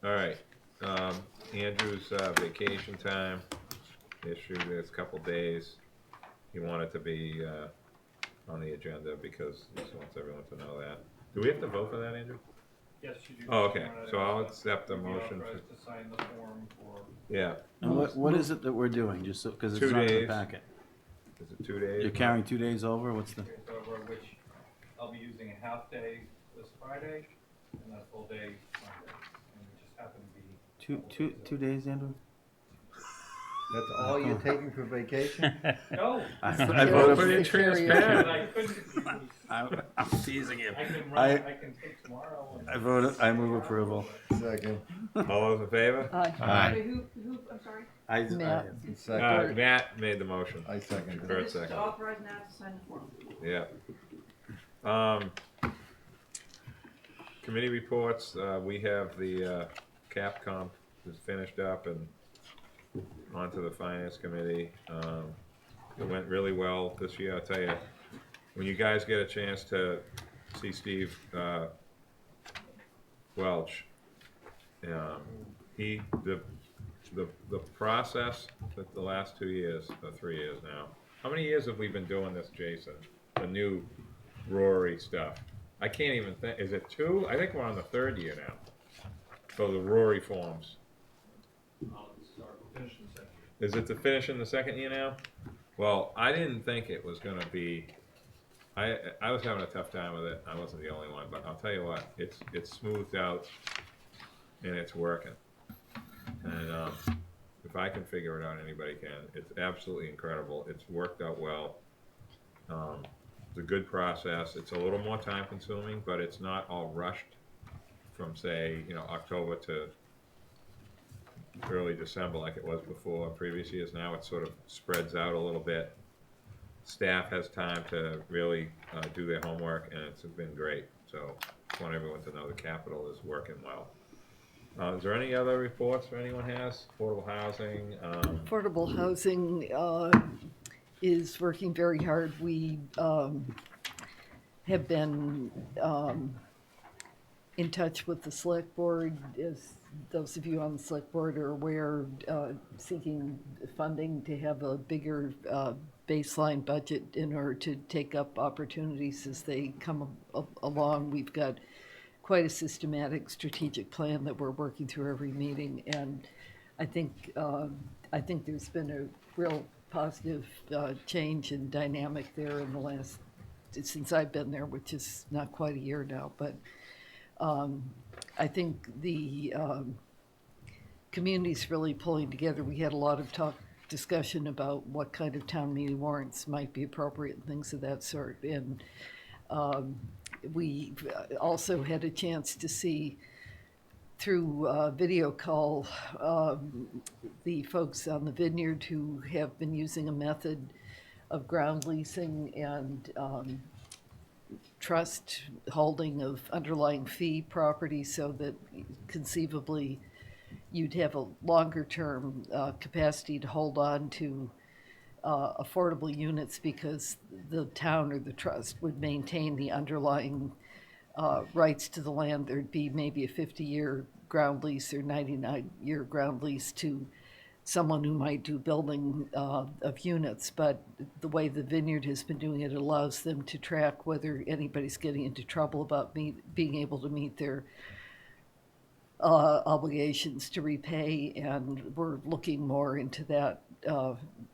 right. Andrew's vacation time issue, there's a couple days. He wanted to be on the agenda because he just wants everyone to know that. Do we have to vote for that, Andrew? Yes, you do. Oh, okay. So I'll accept the You'll be motion. authorized to sign the form for. Yeah. And what is it that we're doing, just so, because it's 2 not in the days. packet? Is it 2 days? You're carrying 2 days over, what's the? Over which I'll be using a half day this Friday and a full day Monday. And we just happen to be. Two days, Andrew? That's all you're taking for vacation? No. I Yeah, voted pretty for, transparent. I couldn't. I'm teasing him. I can take tomorrow. And I move approval. Second. All those in favor? Aye. Wait, who, I'm sorry? Matt. Second. Matt made the motion. I second. Kurt This is to second. authorize Matt to sign the form. Yeah. Committee reports, we have the Capcom is finished up and onto the Finance Committee. It went really well this year, I'll tell you. When you guys get a chance to see Steve Welch, the process that the last 2 years, or 3 years now. How many years have we been doing this, Jason? The new Rory stuff. I can't even think, is it 2? I think we're on the 3rd year now. So the Rory forms. Is it the finish in the second year now? Well, I didn't think it was gonna be, I was having a tough time with it. I wasn't the only one, but I'll tell you what, it's smoothed out and it's working. And, if I can figure it out, anybody can. It's absolutely incredible. It's worked out well. It's a good process. It's a little more time consuming, but it's not all rushed from, say, October to early December like it was before in previous years. Now it sort of spreads out a little bit. Staff has time to really do their homework, and it's been great. So just want everyone to know the capital is working well. Is there any other reports or anyone has? Affordable housing? Affordable housing is working very hard. We have been in touch with the select board, as those of you on the select board are aware, seeking funding to have a bigger baseline budget in order to take up opportunities as they come along. We've got quite a systematic strategic plan that we're working through every meeting, and I think there's been a real positive change and dynamic there in the last, since I've been there, which is not quite a year now, but I think the community's really pulling together. We had a lot of discussion about what kind of town meeting warrants might be appropriate and things of that sort, and we also had a chance to see through video call the folks on the vineyard who have been using a method of ground leasing and trust holding of underlying fee property, so that conceivably you'd have a longer term capacity to hold on to affordable units, because the town or the trust would maintain the underlying rights to the land. There'd be maybe a 50-year ground lease or 99-year ground lease to someone who might do building of units, but the way the vineyard has been doing it allows them to track whether anybody's getting into trouble about being able to meet their obligations to repay, and we're looking more into that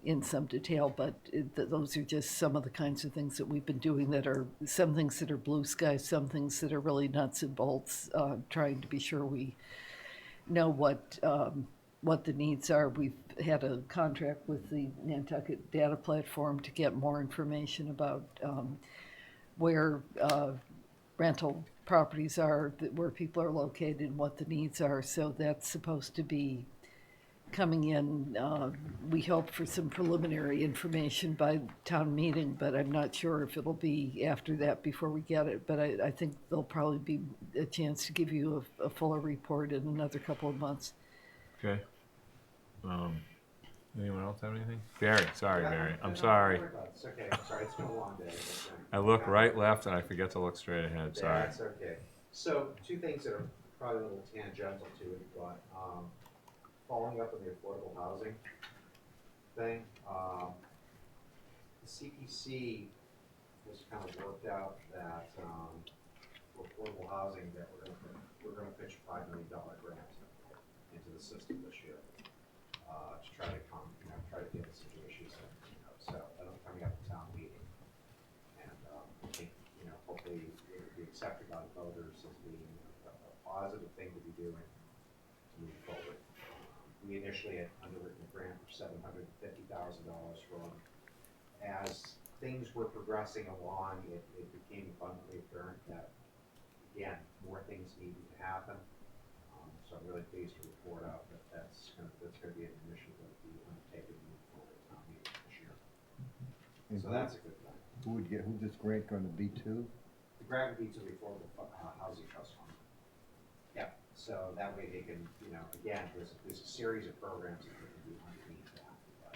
in some detail, but those are just some of the kinds of things that we've been doing, that are some things that are blue sky, some things that are really nuts and bolts, trying to be sure we know what the needs are. We've had a contract with the Nantucket data platform to get more information about where rental properties are, where people are located, and what the needs are. So that's supposed to be coming in, we hope, for some preliminary information by town meeting, but I'm not sure if it'll be after that before we get it. But I think there'll probably be a chance to give you a fuller report in another couple of months. Okay. Anyone else have anything? Barry, sorry, Barry. I'm sorry. It's okay, I'm sorry, it's been a long day. I look right, left, and I forget to look straight ahead. Sorry. That's okay. So, two things that are probably a little tangential to it, but following up on the affordable housing thing, the CPC has kind of worked out that for affordable housing, that we're gonna pitch a $5 million grant into the system this year to try to try to get us into issues. So that'll be coming up at town meeting, and I think hopefully it will be accepted by the voters as being a positive thing to be doing to move forward. We initially had underwritten a grant for $750,000 for them. As things were progressing along, it became abundantly apparent that, again, more things needed to happen. So I'm really pleased to report out that that's going to be an initiative that will be undertaken to move forward at town meeting this year. So that's a good thing. Who's this grant going to be to? The grant would be to the Affordable Housing Trust Fund. Yep. So that way they can, again, there's a series of programs that they can do underneath that. But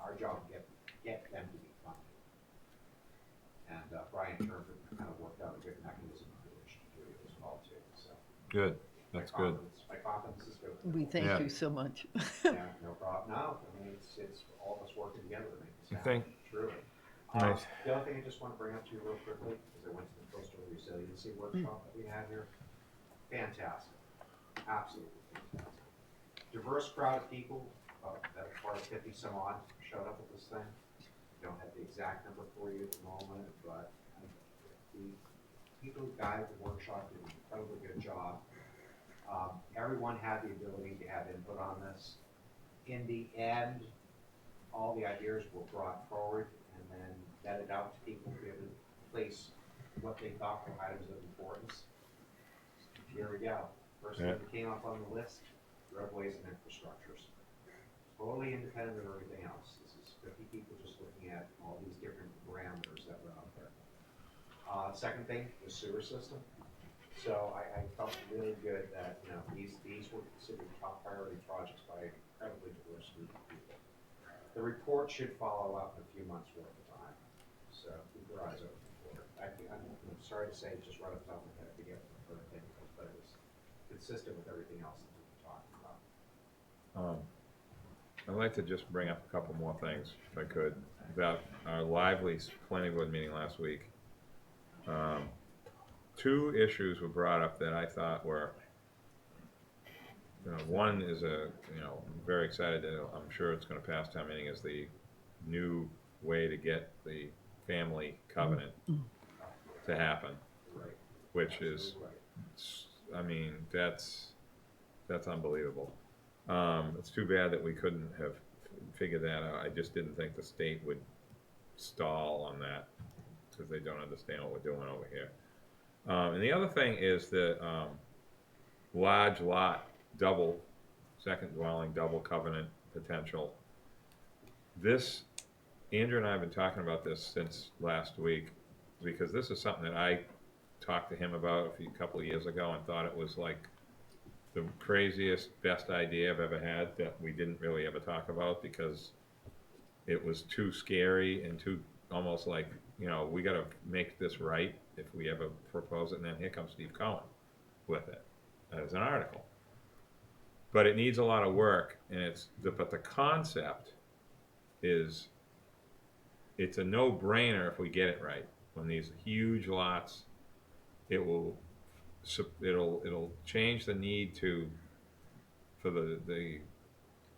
our job is get them to be funded. And Brian Turner kind of worked out a good mechanism for which to do it as well too. So good. That's good. My confidence is good. We thank you so much. Yeah, no problem. No, I mean it's all of us working together to make this happen. Truly. Nice. The other thing I just want to bring up to you real quickly, because I went to the coastal resiliency workshop that we had here. Fantastic. Absolutely fantastic. Diverse crowd of people, that are part of 50 some odd showed up at this thing. Don't have the exact number for you at the moment, but the people who guided the workshop did an incredibly good job. Everyone had the ability to have input on this. In the end, all the ideas were brought forward and then vetted out to people to be able to place what they thought were items of importance. Here we go. First thing that came up on the list, roadways and infrastructures. Totally independent of everything else. This is 50 people just looking at all these different parameters that were out there. Second thing, the sewer system. So I felt really good that, you know, these were considered top priority projects by an incredibly diverse group of people. The report should follow up in a few months' worth of time. So keep your eyes open for it. I'm sorry to say, just right up top of my head, I forget what the third thing was, but it was consistent with everything else that we were talking about. I'd like to just bring up a couple more things, if I could, about our lively planning board meeting last week. Two issues were brought up that I thought were, one is I'm very excited that I'm sure it's going to pass town meeting, is the new way to get the family covenant to happen, which is, I mean, that's unbelievable. It's too bad that we couldn't have figured that out. I just didn't think the state would stall on that because they don't understand what we're doing over here. And the other thing is the large lot, double, second dwelling, double covenant potential. This, Andrew and I have been talking about this since last week because this is something that I talked to him about a couple of years ago and thought it was like the craziest, best idea I've ever had that we didn't really ever talk about because it was too scary and too almost like, we got to make this right if we ever propose it. And then here comes Steve Cohen with it as an article. But it needs a lot of work, and but the concept is, it's a no-brainer if we get it right. When these huge lots, it'll change the need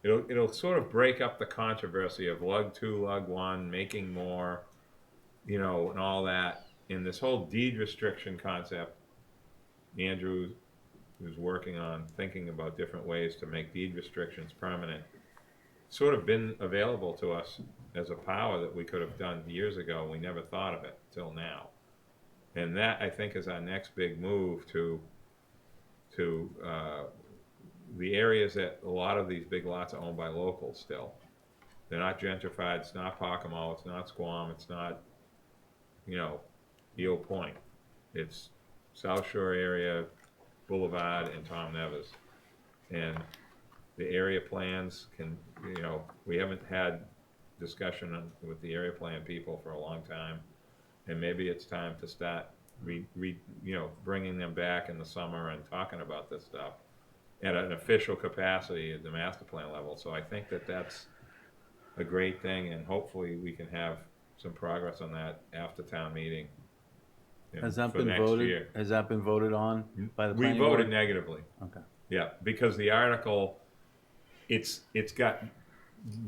it'll sort of break up the controversy of lug 2, lug 1, making more, and all that. In this whole deed restriction concept, Andrew was working on thinking about different ways to make deed restrictions permanent. Sort of been available to us as a power that we could have done years ago. We never thought of it till now. And that, I think, is our next big move to the areas that a lot of these big lots are owned by locals still. They're not gentrified, it's not Pocomo, it's not Squam, it's not, Eel Point. It's South Shore area, Boulevard, and Tom Nevers. And the area plans can, we haven't had discussion with the area plan people for a long time. And maybe it's time to start bringing them back in the summer and talking about this stuff at an official capacity at the master plan level. So I think that that's a great thing, and hopefully we can have some progress on that after town meeting. Has that for been next voted? year. Has that been voted on by the We planning voted board? negatively. Okay. Yeah, because the article, it's got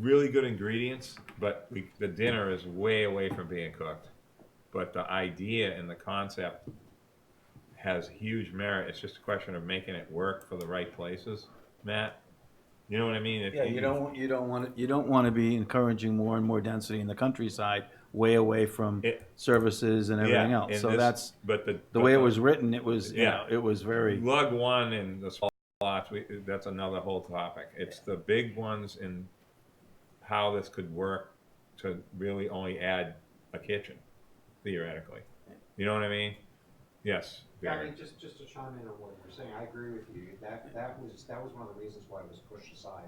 really good ingredients, but the dinner is way away from being cooked. But the idea and the concept has huge merit. It's just a question of making it work for the right places, Matt. You know what I mean? Yeah, you don't want to be encouraging more and more density in the countryside, way away from services and everything else. So that's the way it was written. It was it was very lug 1 and the small lots. That's another whole topic. It's the big ones and how this could work to really only add a kitchen, theoretically. You know what I mean? Yes. Yeah, I mean, just to chime in on what you're saying, I agree with you. That was one of the reasons why it was pushed aside.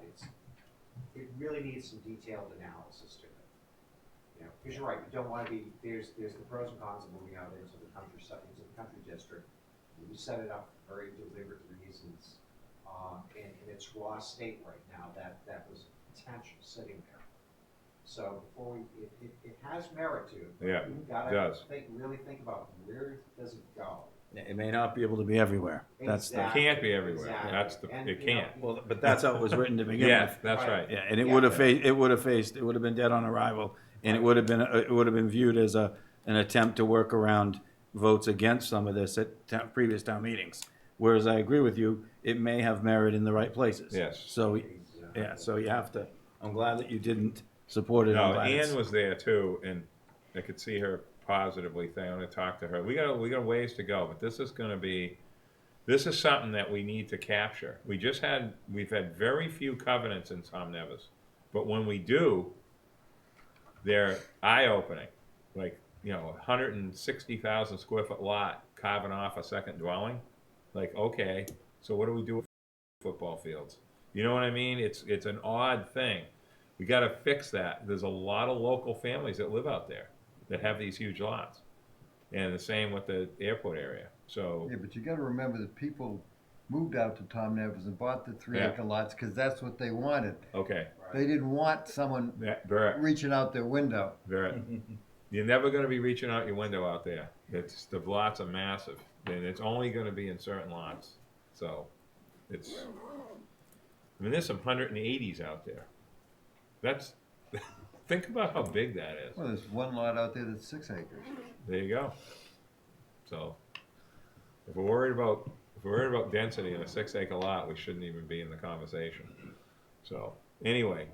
It really needs some detailed analysis to it. Because you're right, you don't want to be there's the pros and cons of moving out into the countryside, into the country district. We set it up for very deliberate reasons, and it's raw state right now. That was potential sitting there. So before it has merit to it. Yeah, You've got it does. really think about where does it go. It may not be able to be everywhere. That's the. It can't be everywhere. Exactly. That's the, And, it you know, can't. Well, but that's how it was written to begin Yeah, with. that's right. Yeah, and it Yeah. would have it would have been dead on arrival, and it would have been viewed as an attempt to work around votes against some of this at previous town meetings. Whereas I agree with you, it may have merit in the right places. Yes. So, yeah, so you have to, I'm glad that you didn't support it. I'm No, glad it's- Ann was there too, and I could see her positively saying, I'm gonna talk to her. We got ways to go, but this is something that we need to capture. We've had very few covenants in Tom Nevis, but when we do, they're eye-opening. Like, 160,000 square foot lot carving off a second dwelling. Like, okay, so what do we do with football fields? You know what I mean? It's an odd thing. We got to fix that. There's a lot of local families that live out there that have these huge lots, and the same with the airport area. So Yeah, but you gotta remember that people moved out to Tom Nevis and bought the 3-acre lots because that's what they wanted. okay, They didn't want someone Barrett, reaching out their window. Barrett, you're never going to be reaching out your window out there. The lots are massive, and it's only going to be in certain lots. So there's some 180s out there. Think about how big that is. Well, there's one lot out there that's 6 acres. There you go. So if we're worried about density in a 6-acre lot, we shouldn't even be in the conversation. So anyway,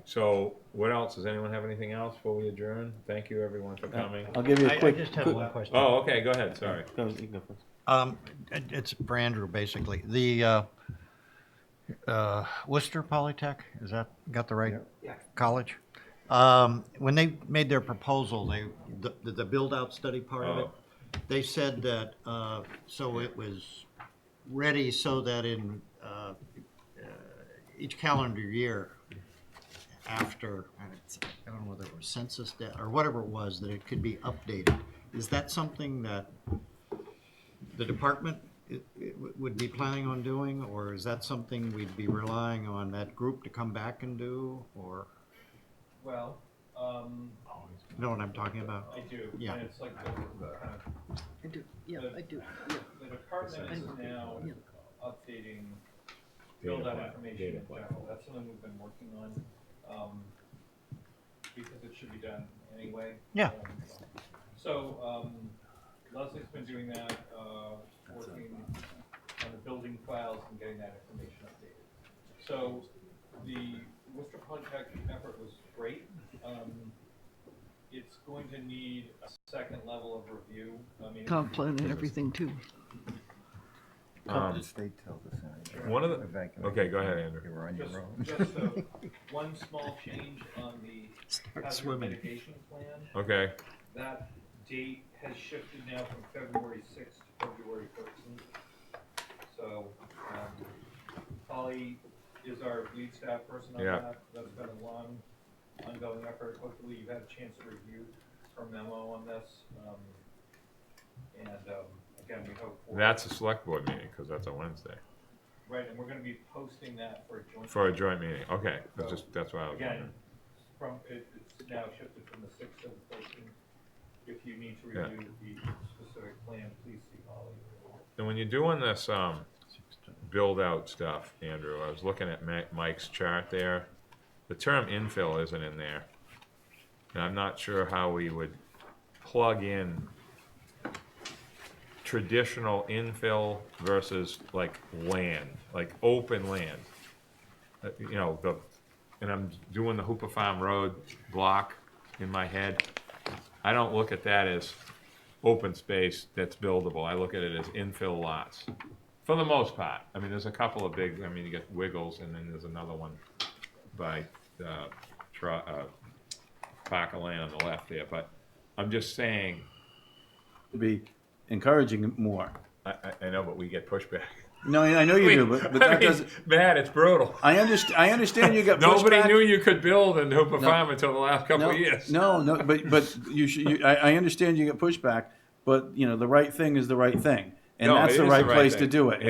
what else? Does anyone have anything else before we adjourn? Thank you everyone for coming. I'll give you a quick. I just have one question. Oh, okay, go ahead, sorry. Go, you can go first. It's for Andrew, basically. The Worcester Polytech, is that, got the right Yeah. college? When they made their proposal, the build-out study part of it, they said that, so it was ready so that in each calendar year after, I don't know whether it was census data or whatever it was, that it could be updated. Is that something that the department would be planning on doing, or is that something we'd be relying on that group to come back and do, or? Well, You know what I'm talking about? I do. Yeah. And it's like the kind of I do, yeah, I do, yeah. the department is now Yeah. updating Data build out plat- information data in plat. general. That's something we've been working on, because it should be done anyway. Yeah. Leslie's been doing that, working on the building files and getting that information updated. So the Worcester Polytech effort was great. It's going to need a second level of review. I mean, Comp plan and everything too. The state tells us. One of the, Evacuate. okay, go ahead, Andrew. You were on your just, own. just one small change on the hazard swimming. mitigation plan. Okay, That date has shifted now from February 6th to February 13th. So, Polly is our lead staff person on Yeah. that. That's been a long, ongoing effort. Hopefully you've had a chance to review her memo on this. Again, we hope for. that's a select board meeting, because that's a Wednesday, Right, and we're gonna be posting that for a joint. for a joint meeting, okay, that's why I was Again, wondering. it's now shifted from the 6th to the 13th. If you need to Yeah. review the specific plan, please see Holly. And when you're doing this, build-out stuff, Andrew, I was looking at Mike's chart there, the term infill isn't in there. And I'm not sure how we would plug in traditional infill versus like land, like open land. And I'm doing the Hooper Farm Road block in my head. I don't look at that as open space that's buildable. I look at it as infill lots, for the most part. I mean, there's a couple of big, you get Wiggles, and then there's another one by Parker Lane on the left there, but I'm just saying, To be encouraging it more. I know, but we get pushback. No, I know you do, but that doesn't. Man, it's brutal. I understand you got Nobody pushback. knew you could build in Hooper Farm until the last couple of years. No, but I understand you get pushback, but the right thing is the right thing, and No, that's it the is right the right place thing. to do it.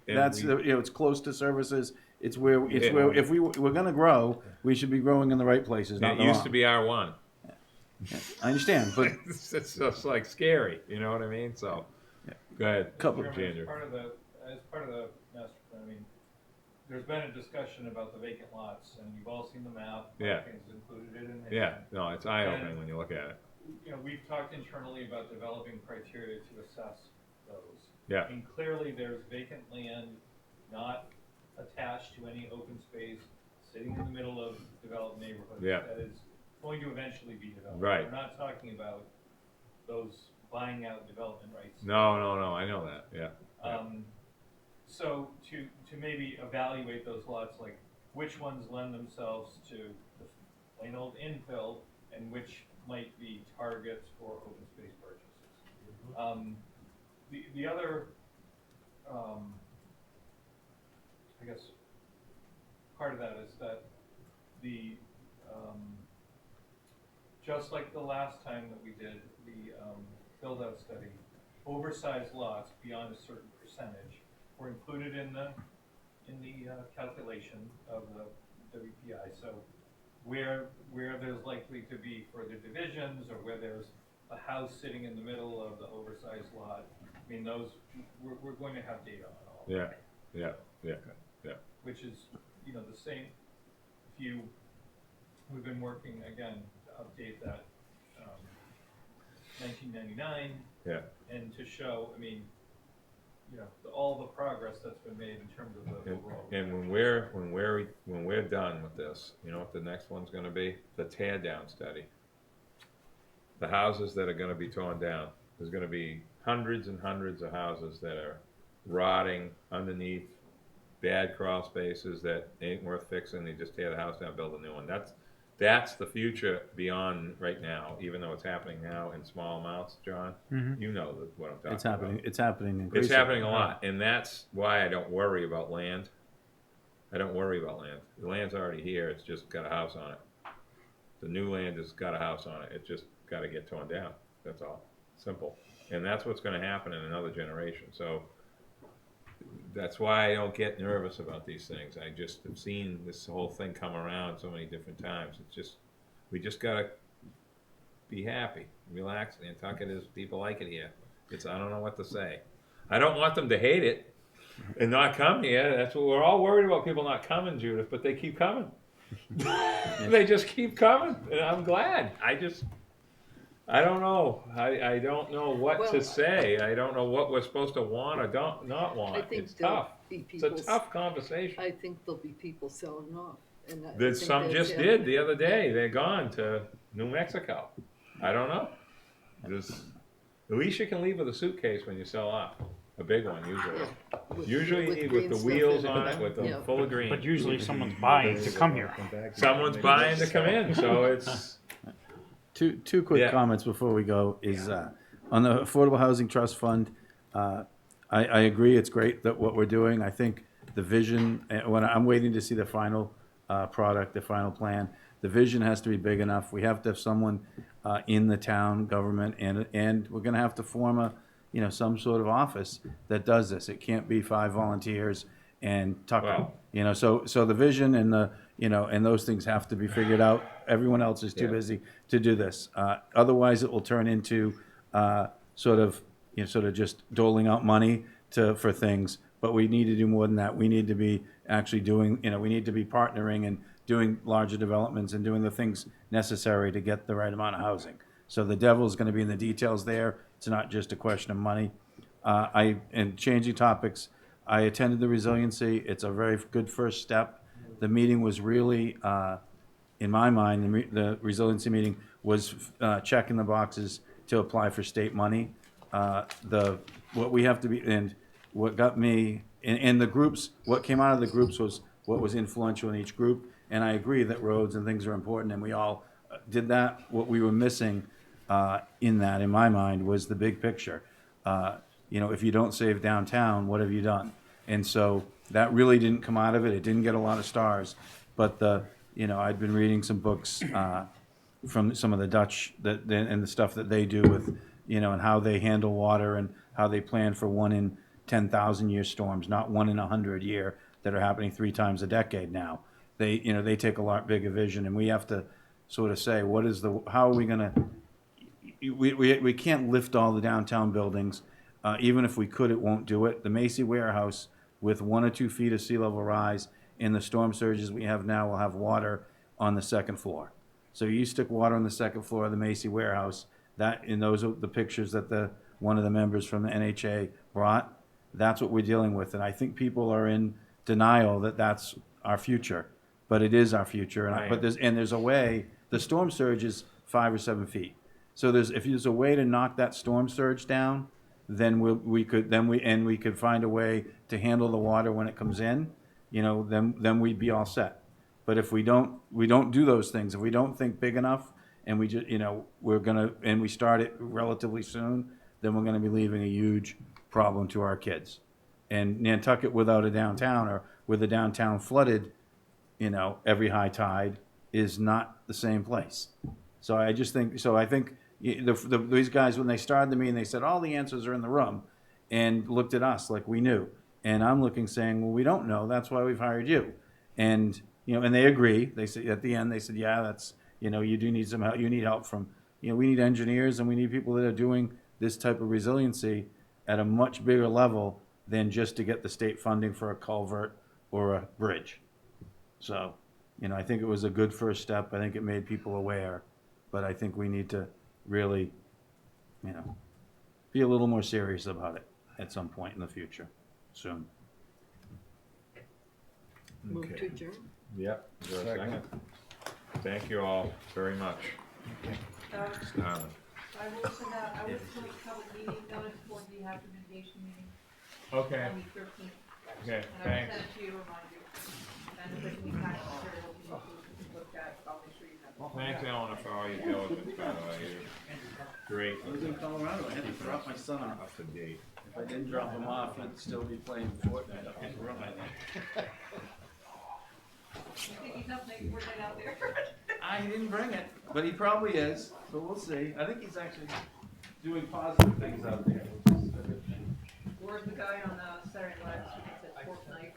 And It's close to services. It's where Yeah. if we're gonna grow, we should be growing in the right places. Not It the used wrong. to be R1. I understand, but It's just like scary, you know what I mean? So, Go ahead, Couple- Chairman, Ginger. as part of the master plan, I mean, there's been a discussion about the vacant lots, and you've all seen the map. Yeah. Marking's included it in there. Yeah, no, it's eye-opening when you look at it. You know, we've talked internally about developing criteria to assess those. Yeah. And clearly, there's vacant land not attached to any open space, sitting in the middle of developed neighborhoods. Yeah. That is going to eventually be developed. Right. We're not talking about those buying out development rights. No, I know that, yeah. So to maybe evaluate those lots, like which ones lend themselves to the plain old infill and which might be targets for open space purchases. The other, I guess, part of that is that the, just like the last time that we did the build-out study, oversized lots beyond a certain percentage were included in the calculation of the WPI. So where there's likely to be further divisions, or where there's a house sitting in the middle of the oversized lot, I mean, those, we're going to have data on all of Yeah, that. yeah. Which is, you know, the same, we've been working again to update that 1999. Yeah. And to show, I mean, you know, all the progress that's been made in terms of the overall. And when we're done with this, you know what the next one's gonna be? The tear down study. The houses that are gonna be torn down, there's gonna be hundreds and hundreds of houses that are rotting underneath, bad crawl spaces that ain't worth fixing. They just tear the house down, build a new one. That's the future beyond right now, even though it's happening now in small amounts, John. Mhm. You know what I'm talking It's happening, about. it's happening It's increasingly. happening a lot, and that's why I don't worry about land. I don't worry about land. The land's already here, it's just got a house on it. The new land has got a house on it, it's just gotta get torn down, that's all, simple. And that's what's gonna happen in another generation, so that's why I don't get nervous about these things. I just have seen this whole thing come around so many different times. It's just, we just gotta be happy, relax. Nantucket is, people like it here. I don't know what to say. I don't want them to hate it and not come here. That's what we're all worried about, people not coming, Judith, but they keep coming. They just keep coming, and I'm glad. I don't know. I don't know what to Well, say. I don't know what we're supposed to want or not want. I think It's there'll tough. be It's a people- tough conversation. I think there'll be people selling off. And I There's think some that's just it. did the other day. They're gone to New Mexico. I don't know. At least you can leave with a suitcase when you sell off. A big one, usually. With- Usually you with need green with the stuff wheels in it. on it, with Yeah. them full of green. But usually someone's buying to come here. Someone's buying to come in, so it's. Two quick Yeah. comments before we go is, on the Affordable Housing Trust Fund, I agree, it's great that what we're doing. I think the vision, when I'm waiting to see the final product, the final plan, the vision has to be big enough. We have to have someone in the town government, and we're gonna have to form some sort of office that does this. It can't be 5 volunteers and Tucker. Wow. So the vision and and those things have to be figured out. Everyone else is too Yeah. busy to do this. Otherwise, it will turn into sort of just doling out money for things. But we need to do more than that. We need to be actually doing, we need to be partnering and doing larger developments and doing the things necessary to get the right amount of housing. So the devil's going to be in the details there. It's not just a question of money. And changing topics, I attended the resiliency. It's a very good first step. The meeting was really, in my mind, the resiliency meeting was checking the boxes to apply for state money. What we have to be, and what got me, and the groups, what came out of the groups was what was influential in each group. And I agree that roads and things are important, and we all did that. What we were missing in that, in my mind, was the big picture. If you don't save downtown, what have you done? And so that really didn't come out of it. It didn't get a lot of stars. But I'd been reading some books from some of the Dutch and the stuff that they do with, and how they handle water and how they plan for 1 in 10,000 year storms, not 1 in 100 year that are happening 3 times a decade now. They take a lot bigger vision, and we have to sort of say, how are we going to, we can't lift all the downtown buildings. Even if we could, it won't do it. The Macy warehouse, with 1 or 2 feet of sea level rise, in the storm surges we have now, will have water on the second floor. So you stick water on the second floor of the Macy warehouse, and those are the pictures that one of the members from the NHA brought. That's what we're dealing with, and I think people are in denial that that's our future, but it is our future. Right. There's a way. The storm surge is 5 or 7 feet. So if there's a way to knock that storm surge down, then we could find a way to handle the water when it comes in. Then we'd be all set. But if we don't do those things, if we don't think big enough, and we just, we start it relatively soon, then we're gonna be leaving a huge problem to our kids. And Nantucket without a downtown, or with a downtown flooded, every high tide, is not the same place. So I think these guys, when they started the meeting, they said all the answers are in the room, and looked at us like we knew. And I'm looking saying, well, we don't know. That's why we've hired you. And and they agree. They said at the end, they said, yeah, that's you do need some help. You need help from we need engineers, and we need people that are doing this type of resiliency at a much bigger level than just to get the state funding for a culvert or a bridge. So, I think it was a good first step. I think it made people aware, but I think we need to really, be a little more serious about it at some point in the future, soon. Move Okay. to adjourn. Yep. Is there a second? Thank you all very much. Starman. I will send out, I will send a public meeting notice for the hazard mitigation meeting Okay. on the 13th. Okay, And I will thanks. send it to you, remind you. And if there's any kind of material you need to look at, I'll make sure you have it. Thanks, Eleanor, for all your diligence, by the way. You're great. I was in Colorado. I had to drop my son off. Up to date. If I didn't drop him off, I'd still be playing Fortnite up his room, I think. You think he's up next Fortnite out there? I didn't bring it, but he probably is, so we'll see. I think he's actually doing positive things out there, which is a good thing. Where's the guy on Saturday night, who thinks it's Fortnite?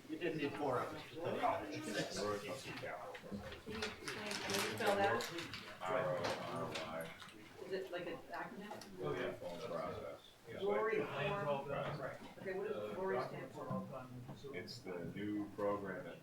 You didn't need 4 of them. Can you spell that? ROI. Is it like an acronym? Oh, yeah. Phone process. Yeah. Glory Phone form? process. Okay, what does glory stand for? It's the new program that